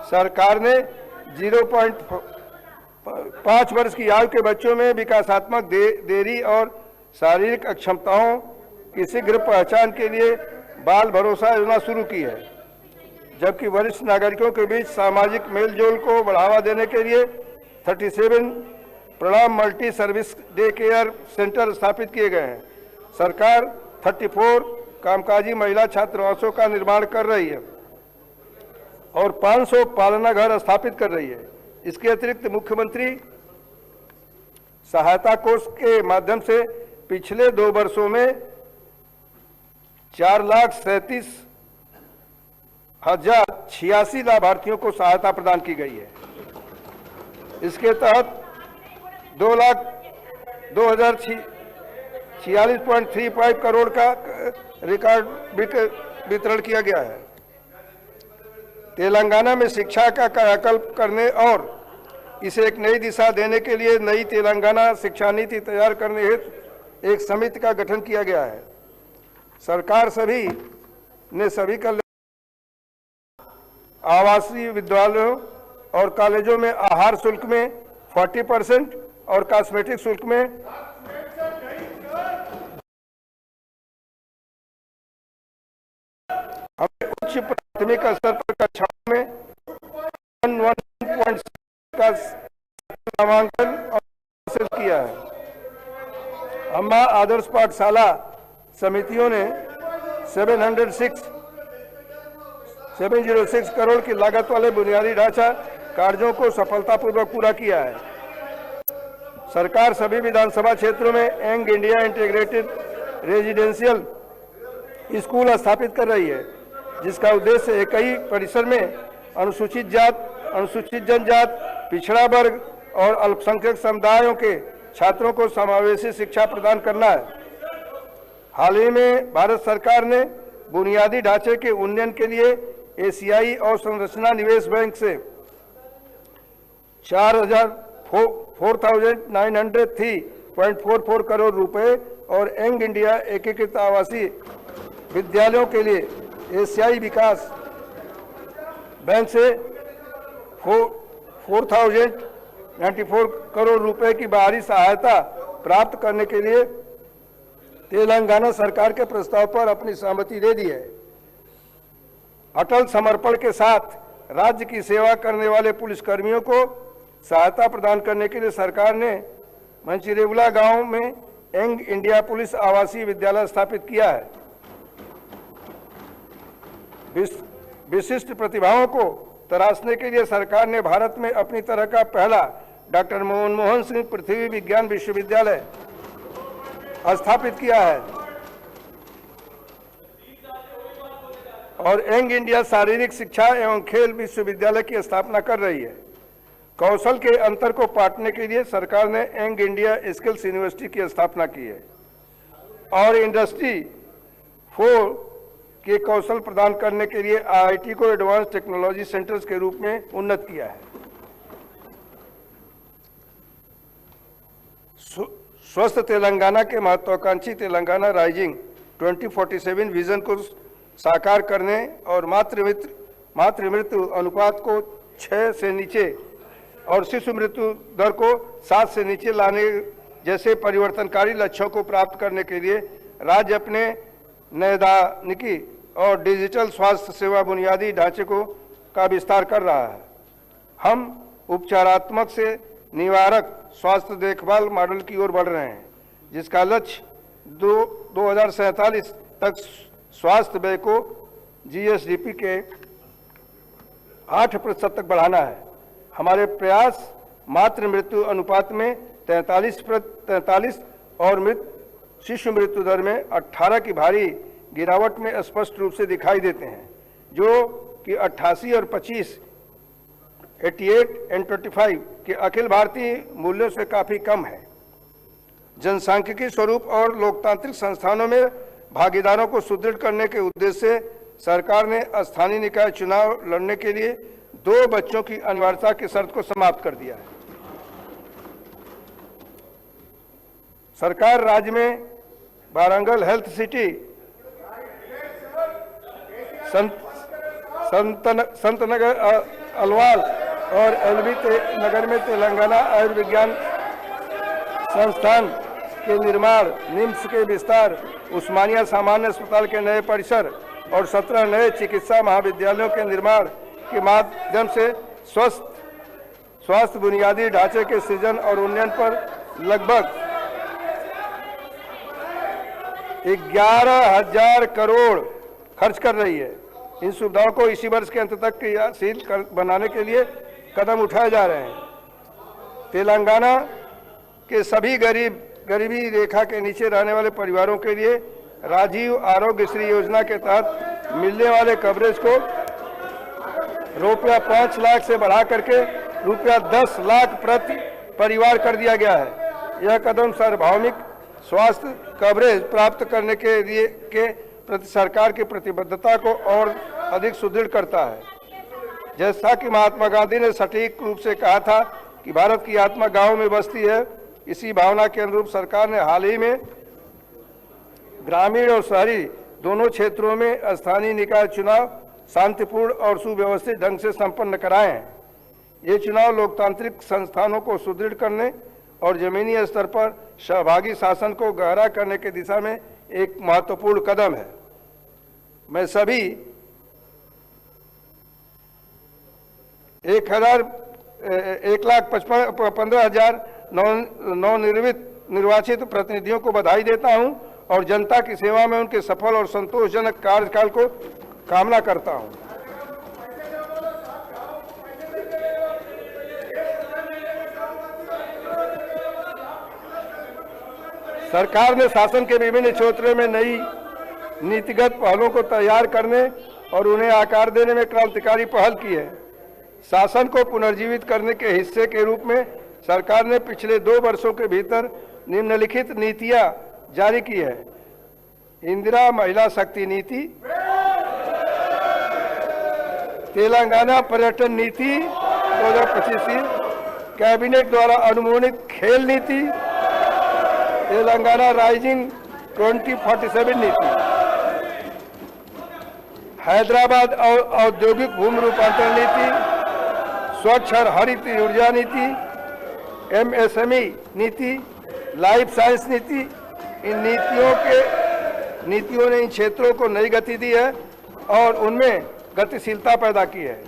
सरकार ने 0.5 वर्ष की आयु के बच्चों में विकासात्मक देरी और शारीरिक अक्षमताओं की शीघ्र पहचान के लिए बाल भरोसा योजना शुरू की है, जबकि वरिष्ठ नागरिकों के बीच सामाजिक मेलजोल को बढ़ावा देने के लिए 37 प्रणाम multi service day care centre स्थापित किए गए हैं। सरकार 34 कामकाजी महिला छात्रावासों का निर्माण कर रही है और 500 पालना घर स्थापित कर रही है। इसके अतिरिक्त मुख्यमंत्री सहायता कोष के माध्यम से पिछले 2 वर्षों में 4,37,086 लाभार्थियों को सहायता प्रदान की गई है। इसके तहत 2,46.35 करोड़ का रिकॉर्ड वितरण किया गया है। तेलंगाना में शिक्षा का कायाकल्प करने और इसे एक नई दिशा देने के लिए नई तेलंगाना शिक्षा नीति तैयार करने हेतु एक समिति का गठन किया गया है। सरकार सभी आवासीय विद्यालयों और कॉलेजों में आहार शुल्क में 40% और कॉस्मेटिक शुल्क में हमें उच्च प्राथमिक स्तर पर कक्षाओं में 1.1 का नामांकन हासिल किया है। अम्मा आदर्श पाठशाला समितियों ने 706 करोड़ की लागत वाले बुनियादी ढांचा कार्यों को सफलतापूर्वक पूरा किया है। सरकार सभी विधानसभा क्षेत्रों में young India integrated residential school स्थापित कर रही है, जिसका उद्देश्य एक ही परिसर में अनुसूचित जात, अनुसूचित जनजात, पिछड़ा वर्ग और अल्पसंख्यक समुदायों के छात्रों को समावेशी शिक्षा प्रदान करना है। हाल ही में भारत सरकार ने बुनियादी ढांचे के उन्नयन के लिए एशियाई और संरचना निवेश बैंक से 4,903.44 करोड़ रुपए और यंग इंडिया एकीकृत आवासीय विद्यालयों के लिए एशियाई विकास बैंक से 4,094 करोड़ रुपए की बाहरी सहायता प्राप्त करने के लिए तेलंगाना सरकार के प्रस्ताव पर अपनी सहमति दे दी है। अटल समर्पण के साथ राज्य की सेवा करने वाले पुलिसकर्मियों को सहायता प्रदान करने के लिए सरकार ने मंचिरेगुला गांव में यंग इंडिया पुलिस आवासीय विद्यालय स्थापित किया है। विशिष्ट प्रतिभाओं को तराशने के लिए सरकार ने भारत में अपनी तरह का पहला डॉक्टर मनमोहन सिंह पृथ्वी विज्ञान विश्वविद्यालय स्थापित किया है और यंग इंडिया शारीरिक शिक्षा एवं खेल विश्वविद्यालय की स्थापना कर रही है। कौशल के अंतर को पाटने के लिए सरकार ने यंग इंडिया स्किल्स यूनिवर्सिटी की स्थापना की है और इंडस्ट्री 4 के कौशल प्रदान करने के लिए IIT को एडवांस टेक्नोलॉजी सेंटर्स के रूप में उन्नत किया है। स्वस्थ तेलंगाना के महत्वाकांक्षी तेलंगाना राइजिंग 2047 विजन को साकार करने और मातृ मृत्यु अनुपात को 6 से नीचे और शिशु मृत्यु दर को 7 से नीचे लाने जैसे परिवर्तनकारी लक्ष्यों को प्राप्त करने के लिए राज्य अपने नैदानिकी और डिजिटल स्वास्थ्य सेवा बुनियादी ढांचे का विस्तार कर रहा है। हम उपचारात्मक से निवारक स्वास्थ्य देखभाल मॉडल की ओर बढ़ रहे हैं, जिसका लक्ष्य 2047 तक स्वास्थ्य व्यय को GSDP के 8% तक बढ़ाना है। हमारे प्रयास मातृ मृत्यु अनुपात में 43 और शिशु मृत्यु दर में 18 की भारी गिरावट में स्पष्ट रूप से दिखाई देते हैं, जो कि 88 और 25, 88 और 25 के अखिल भारतीय मूल्यों से काफ़ी कम है। जनसांख्यिकी स्वरूप और लोकतांत्रिक संस्थानों में भागीदारों को सुदृढ़ करने के उद्देश्य से सरकार ने स्थानीय निकाय चुनाव लड़ने के लिए 2 बच्चों की अनिवार्यता की शर्त को समाप्त कर दिया है। सरकार राज्य में वारंगल हेल्थ सिटी, संतनगर अलवाल और एलबी नगर में तेलंगाना आयुर्विज्ञान संस्थान के निर्माण, निम्स के विस्तार, उस्मानिया सामान्य अस्पताल के नए परिसर और 17 नए चिकित्सा महाविद्यालयों के निर्माण के माध्यम से स्वास्थ्य बुनियादी ढांचे के सृजन और उन्नयन पर लगभग 11,000 करोड़ खर्च कर रही है। इन सुविधाओं को इसी वर्ष के अंत तक क्रियाशील बनाने के लिए कदम उठाए जा रहे हैं। तेलंगाना के सभी गरीबी रेखा के नीचे रहने वाले परिवारों के लिए राजीव आरोग्य श्री योजना के तहत मिलने वाले कवरेज को ₹5 लाख से बढ़ा करके ₹10 लाख प्रति परिवार कर दिया गया है। यह कदम सार्वभौमिक स्वास्थ्य कवरेज प्राप्त करने के लिए प्रति सरकार की प्रतिबद्धता को और अधिक सुदृढ़ करता है। जैसा कि महात्मा गांधी ने सटीक रूप से कहा था कि भारत की आत्मा गांव में बसती है, इसी भावना के अनुरूप सरकार ने हाल ही में ग्रामीण और शहरी दोनों क्षेत्रों में स्थानीय निकाय चुनाव शांतिपूर्ण और सुव्यवस्थित ढंग से संपन्न कराए हैं। ये चुनाव लोकतांत्रिक संस्थानों को सुदृढ़ करने और जमीनी स्तर पर सहभागी शासन को गहरा करने की दिशा में एक महत्वपूर्ण कदम है। मैं सभी 1,15,000 निर्वाचित प्रतिनिधियों को बधाई देता हूं और जनता की सेवा में उनके सफल और संतोषजनक कार्यकाल को कामना करता हूं। सरकार ने शासन के विभिन्न क्षेत्रों में नई नीतिगत पहलों को तैयार करने और उन्हें आकार देने में क्रांतिकारी पहल की है। शासन को पुनर्जीवित करने के हिस्से के रूप में सरकार ने पिछले 2 वर्षों के भीतर निम्नलिखित नीतियां जारी की है। इंदिरा महिला शक्ति नीति, तेलंगाना पर्यटन नीति 2025, कैबिनेट द्वारा अनुमोदित खेल नीति, तेलंगाना राइजिंग 2047 नीति, हैदराबाद औद्योगिक भूमि रूपांतरण नीति, स्वच्छ और हरित ऊर्जा नीति, MSME नीति, लाइफ साइंस नीति, इन नीतियों ने इन क्षेत्रों को नई गति दी है और उनमें गतिशीलता पैदा की है।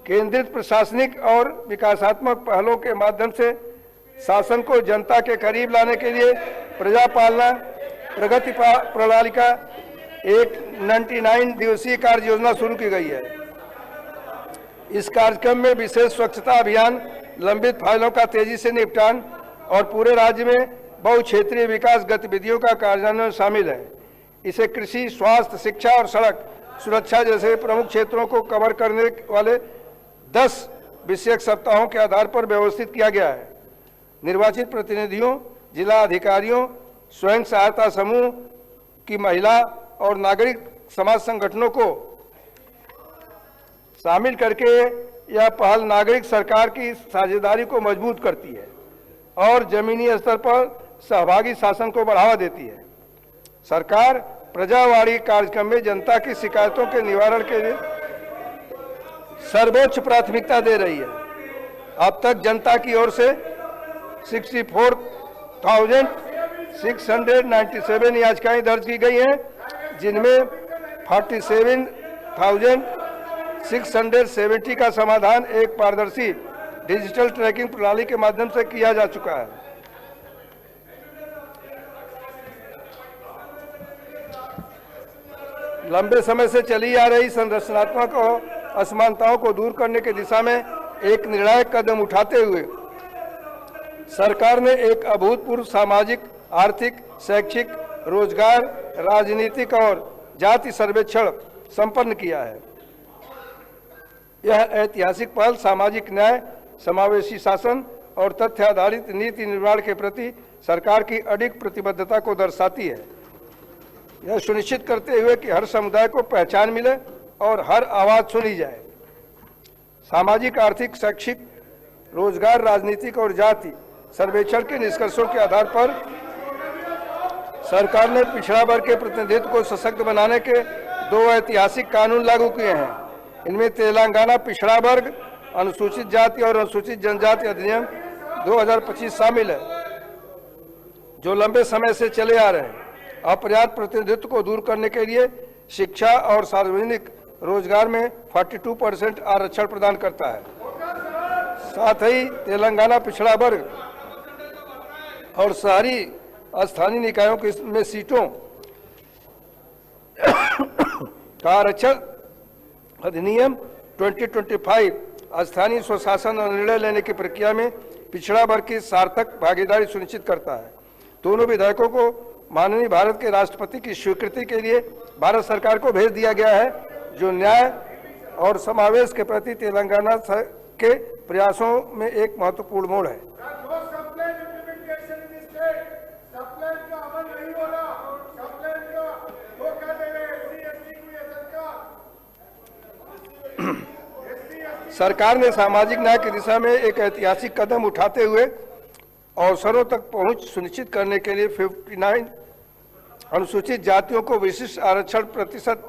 केंद्रित प्रशासनिक और विकासात्मक पहलों के माध्यम से शासन को जनता के करीब लाने के लिए प्रजा पालना प्रगति प्रणाली का एक 99 दिवसीय कार्य योजना शुरू की गई है। इस कार्यक्रम में विशेष स्वच्छता अभियान, लंबित फाइलों का तेजी से निपटान और पूरे राज्य में बहुक्षेत्रीय विकास गतिविधियों का कार्यान्वयन शामिल है। इसे कृषि, स्वास्थ्य, शिक्षा और सड़क सुरक्षा जैसे प्रमुख क्षेत्रों को कवर करने वाले 10 विषयक सप्ताहों के आधार पर व्यवस्थित किया गया है। निर्वाचित प्रतिनिधियों, जिला अधिकारियों, स्वयं सहायता समूह की महिला और नागरिक समाज संगठनों को शामिल करके यह पहल नागरिक सरकार की साझेदारी को मजबूत करती है और जमीनी स्तर पर सहभागी शासन को बढ़ावा देती है। सरकार प्रजावाणी कार्यक्रम में जनता की शिकायतों के निवारण के लिए सर्वोच्च प्राथमिकता दे रही है। अब तक जनता की ओर से 64,697 याचिकाएं दर्ज की गई हैं, जिनमें 47,670 का समाधान एक पारदर्शी डिजिटल ट्रैकिंग प्रणाली के माध्यम से किया जा चुका है। लंबे समय से चली आ रही संरचनात्मक और असमानताओं को दूर करने की दिशा में एक निर्णायक कदम उठाते हुए सरकार ने एक अभूतपूर्व सामाजिक, आर्थिक, शैक्षिक, रोजगार, राजनीतिक और जाति सर्वेक्षण संपन्न किया है। यह ऐतिहासिक पहल सामाजिक न्याय, समावेशी शासन और तथ्य आधारित नीति निर्माण के प्रति सरकार की अडिग प्रतिबद्धता को दर्शाती है। यह सुनिश्चित करते हुए कि हर समुदाय को पहचान मिले और हर आवाज सुनी जाए। सामाजिक, आर्थिक, शैक्षिक, रोजगार, राजनीतिक और जाति सर्वेक्षण के निष्कर्षों के आधार पर सरकार ने पिछड़ा वर्ग के प्रतिनिधित्व को सशक्त बनाने के 2 ऐतिहासिक कानून लागू किए हैं। इनमें तेलंगाना पिछड़ा वर्ग, अनुसूचित जाति और अनुसूचित जनजाति अधिनियम 2025 शामिल है, जो लंबे समय से चले आ रहे हैं। अपर्याप्त प्रतिनिधित्व को दूर करने के लिए शिक्षा और सार्वजनिक रोजगार में 42% आरक्षण प्रदान करता है। साथ ही तेलंगाना पिछड़ा वर्ग और शहरी स्थानीय निकायों में सीटों का आरक्षण अधिनियम 2025 स्थानीय स्वशासन और निर्णय लेने की प्रक्रिया में पिछड़ा वर्ग की सार्थक भागीदारी सुनिश्चित करता है। दोनों विधेयकों को माननीय भारत के राष्ट्रपति की स्वीकृति के लिए भारत सरकार को भेज दिया गया है, जो न्याय और समावेश के प्रति तेलंगाना के प्रयासों में एक महत्वपूर्ण मोड़ है। सरकार ने सामाजिक न्याय की दिशा में एक ऐतिहासिक कदम उठाते हुए अवसरों तक पहुंच सुनिश्चित करने के लिए 59 अनुसूचित जातियों को विशिष्ट आरक्षण प्रतिशत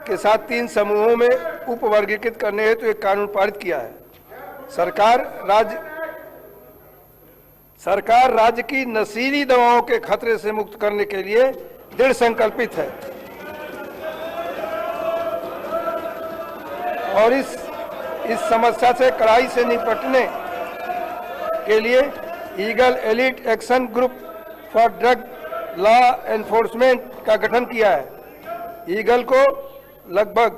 के साथ 3 समूहों में उपवर्गीकृत करने हेतु एक कानून पारित किया है। सरकार राज्य की नशीली दवाओं के खतरे से मुक्त करने के लिए दृढ़ संकल्पित है और इस समस्या से कड़ाई से निपटने के लिए eagle elite action group for drug law enforcement का गठन किया है। ईगल को लगभग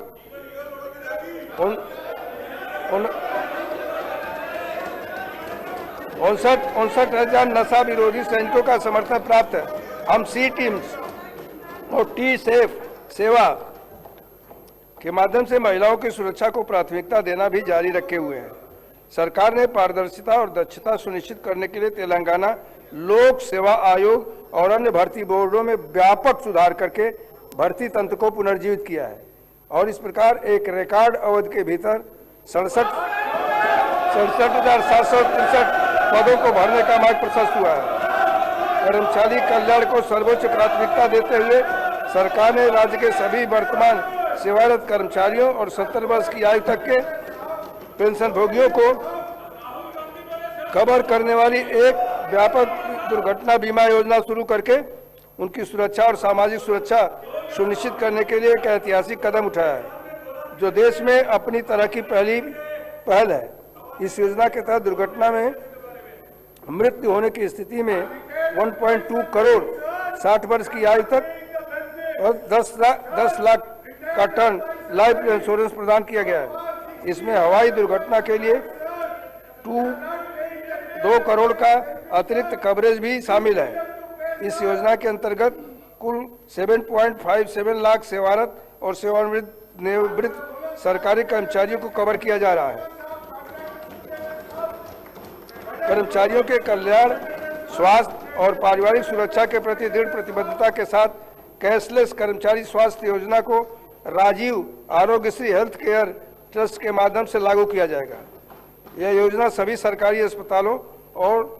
59,000 नशा विरोधी सैनिकों का समर्थन प्राप्त है। हम सी टीम्स और टी सेफ सेवा के माध्यम से महिलाओं की सुरक्षा को प्राथमिकता देना भी जारी रखे हुए हैं। सरकार ने पारदर्शिता और दक्षता सुनिश्चित करने के लिए तेलंगाना लोक सेवा आयोग और अन्य भर्ती बोर्डों में व्यापक सुधार करके भर्ती तंत्र को पुनर्जीवित किया है और इस प्रकार एक रिकॉर्ड अवधि के भीतर 67,763 पदों को भरने का मार्ग प्रशस्त हुआ है। कर्मचारी कल्याण को सर्वोच्च प्राथमिकता देते हुए सरकार ने राज्य के सभी वर्तमान सेवारत कर्मचारियों और 70 वर्ष की आयु तक के पेंशन भोगियों को कवर करने वाली एक व्यापक दुर्घटना बीमा योजना शुरू करके उनकी सुरक्षा और सामाजिक सुरक्षा सुनिश्चित करने के लिए एक ऐतिहासिक कदम उठाया है, जो देश में अपनी तरह की पहल है। इस योजना के तहत दुर्घटना में मृत्यु होने की स्थिति में 1.2 करोड़ 60 वर्ष की आयु तक और 10 लाख का टर्म लाइफ इंश्योरेंस प्रदान किया गया है। इसमें हवाई दुर्घटना के लिए 2 करोड़ का अतिरिक्त कवरेज भी शामिल है। इस योजना के अंतर्गत कुल 7.57 लाख सेवारत और सेवानिवृत्त सरकारी कर्मचारियों को कवर किया जा रहा है। कर्मचारियों के कल्याण, स्वास्थ्य और पारिवारिक सुरक्षा के प्रति दृढ़ प्रतिबद्धता के साथ कैशलेस कर्मचारी स्वास्थ्य योजना को Rajiv Aarogyasri health care trust के माध्यम से लागू किया जाएगा। यह योजना सभी सरकारी अस्पतालों और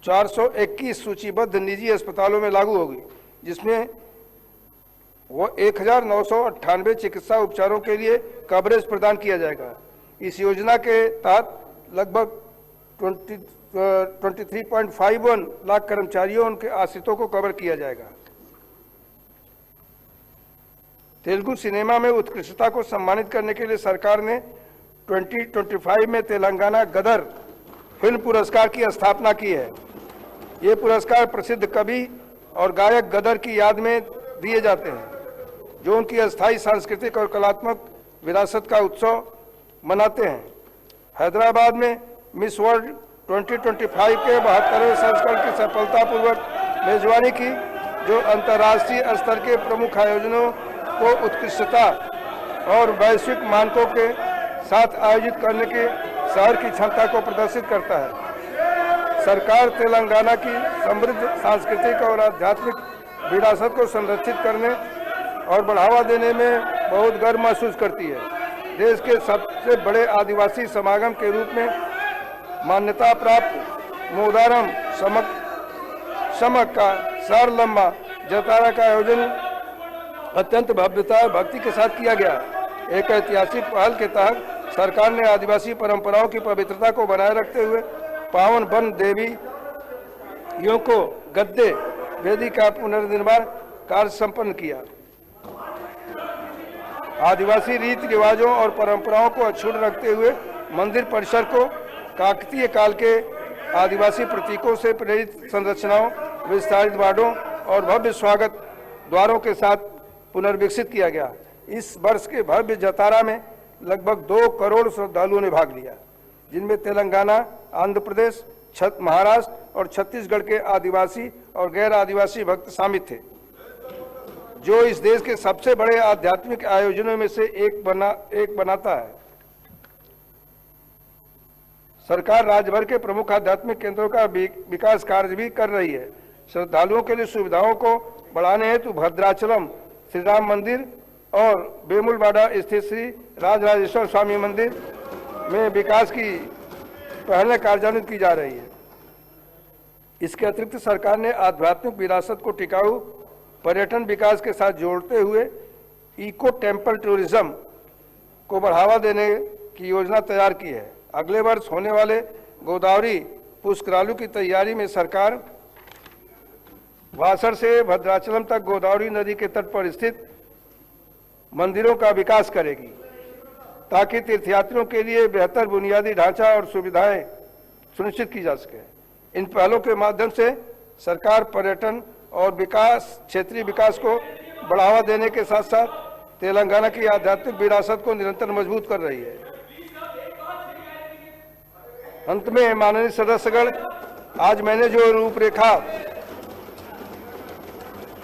421 सूचीबद्ध निजी अस्पतालों में लागू होगी, जिसमें वो 1998 चिकित्सा उपचारों के लिए कवरेज प्रदान किया जाएगा। इस योजना के तहत लगभग 23.51 लाख कर्मचारियों उनके आश्रितों को कवर किया जाएगा। तेलुगु सिनेमा में उत्कृष्टता को सम्मानित करने के लिए सरकार ने 2025 में तेलंगाना गदर फिल्म पुरस्कार की स्थापना की है। ये पुरस्कार प्रसिद्ध कवि और गायक गदर की याद में दिए जाते हैं, जो उनकी अस्थायी सांस्कृतिक और कलात्मक विरासत का उत्सव मनाते हैं। हैदराबाद में मिस वर्ल्ड 2025 के 72वें संस्करण की सफलतापूर्वक मेजबानी की, जो अंतर्राष्ट्रीय स्तर के प्रमुख आयोजनों को उत्कृष्टता और वैश्विक मानकों के साथ आयोजित करने के शहर की क्षमता को प्रदर्शित करता है। सरकार तेलंगाना की समृद्ध सांस्कृतिक और आध्यात्मिक विरासत को संरक्षित करने और बढ़ावा देने में बहुत गर्व महसूस करती है। देश के सबसे बड़े आदिवासी समागम के रूप में मान्यता प्राप्त मोदारम समक का सारलम्मा जतारा का आयोजन अत्यंत भव्यता और भक्ति के साथ किया गया। एक ऐतिहासिक पहल के तहत सरकार ने आदिवासी परंपराओं की पवित्रता को बनाए रखते हुए पावन वन देवियों को गद्दे वेदी का पुनर्निर्माण कार्य संपन्न किया। आदिवासी रीति रिवाजों और परंपराओं को अक्षुण्ण रखते हुए मंदिर परिसर को काकतीय काल के आदिवासी प्रतीकों से प्रेरित संरचनाओं, विस्तारित वार्डों और भव्य स्वागत द्वारों के साथ पुनर्विकसित किया गया। इस वर्ष के भव्य जतारा में लगभग 2 करोड़ श्रद्धालुओं ने भाग लिया, जिनमें तेलंगाना, आंध्र प्रदेश, महाराष्ट्र और छत्तीसगढ़ के आदिवासी और गैर आदिवासी भक्त शामिल थे, जो इस देश के सबसे बड़े आध्यात्मिक आयोजनों में से एक बनाता है। सरकार राज्य भर के प्रमुख आध्यात्मिक केंद्रों का विकास कार्य भी कर रही है। श्रद्धालुओं के लिए सुविधाओं को बढ़ाने हेतु भद्राचलम श्री राम मंदिर और बेमुलवाड़ा स्थित श्री राजराजेश्वर स्वामी मंदिर में विकास की पहलें कार्यान्वित की जा रही है। इसके अतिरिक्त सरकार ने आध्यात्मिक विरासत को टिकाऊ पर्यटन विकास के साथ जोड़ते हुए इको टेम्पल टूरिज्म को बढ़ावा देने की योजना तैयार की है। अगले वर्ष होने वाले गोदावरी पुष्करालु की तैयारी में सरकार वासर से भद्राचलम तक गोदावरी नदी के तट पर स्थित मंदिरों का विकास करेगी, ताकि तीर्थयात्रियों के लिए बेहतर बुनियादी ढांचा और सुविधाएं सुनिश्चित की जा सके। इन पहलों के माध्यम से सरकार पर्यटन और क्षेत्रीय विकास को बढ़ावा देने के साथ साथ तेलंगाना की आध्यात्मिक विरासत को निरंतर मजबूत कर रही है। अंत में माननीय सदस्यगण, आज मैंने जो रूपरेखा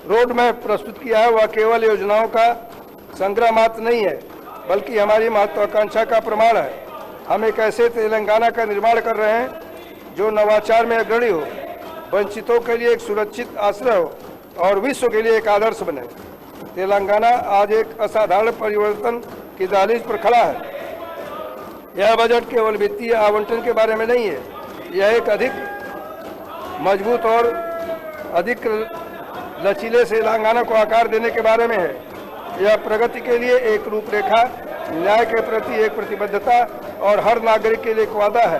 रोड मैप प्रस्तुत किया है, वह केवल योजनाओं का संग्रह मात्र नहीं है, बल्कि हमारी महत्वाकांक्षा का प्रमाण है। हम एक ऐसे तेलंगाना का निर्माण कर रहे हैं जो नवाचार में अग्रणी हो, वंचितों के लिए एक सुरक्षित आश्रय हो और विश्व के लिए एक आदर्श बने। तेलंगाना आज एक असाधारण परिवर्तन की दहलीज पर खड़ा है। यह बजट केवल वित्तीय आवंटन के बारे में नहीं है, यह एक अधिक मजबूत और अधिक लचीले तेलंगाना को आकार देने के बारे में है। यह प्रगति के लिए एक रूपरेखा, न्याय के प्रति एक प्रतिबद्धता और हर नागरिक के लिए एक वादा है।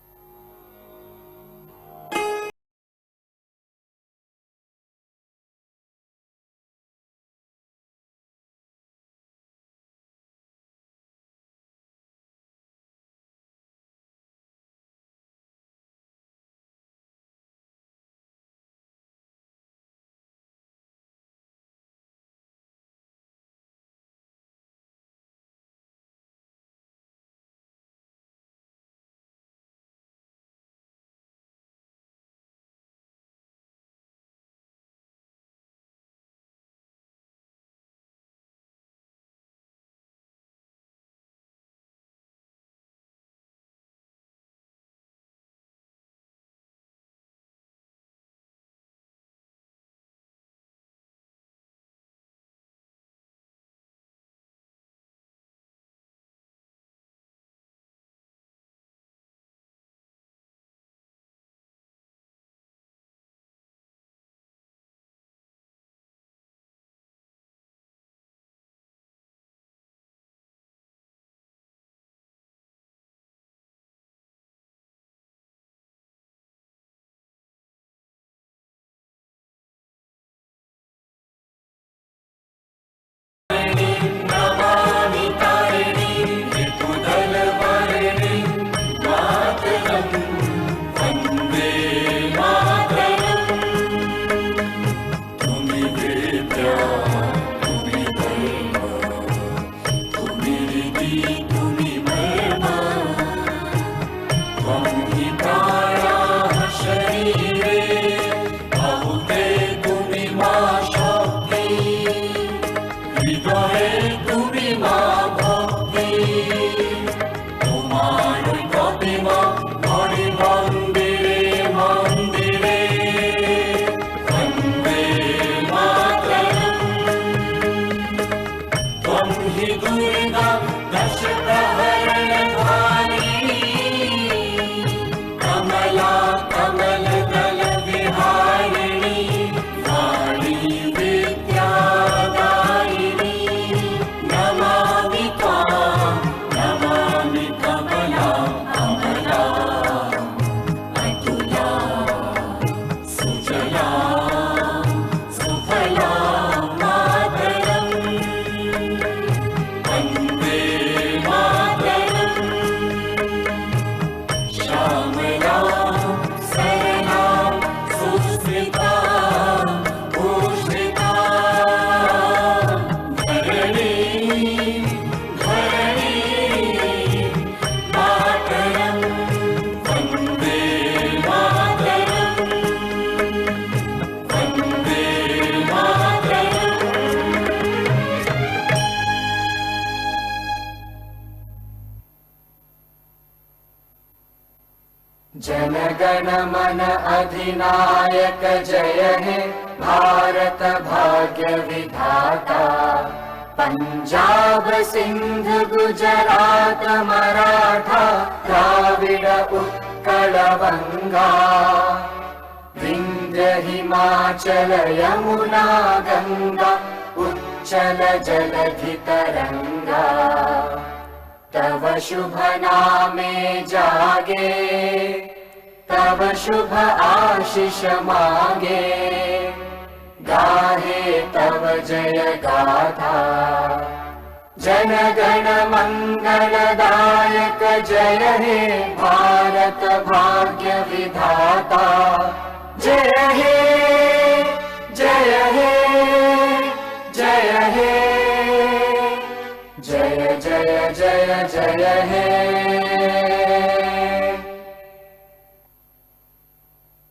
जन गण मन अधिनायक जय हे भारत भाग्य विधाता। पंजाब सिंध गुजरात मराठा द्राविड उत्कल बंगा। विंध्य हिमाचल यमुना गंगा उच्चल जलधि तरंगा। तव शुभ नामे जागे तव शुभ आशीष मागे। गाहे तव जय गाथा जन गण मंगलदायक जय हे भारत भाग्य विधाता। जय हे जय हे जय हे जय जय जय जय हे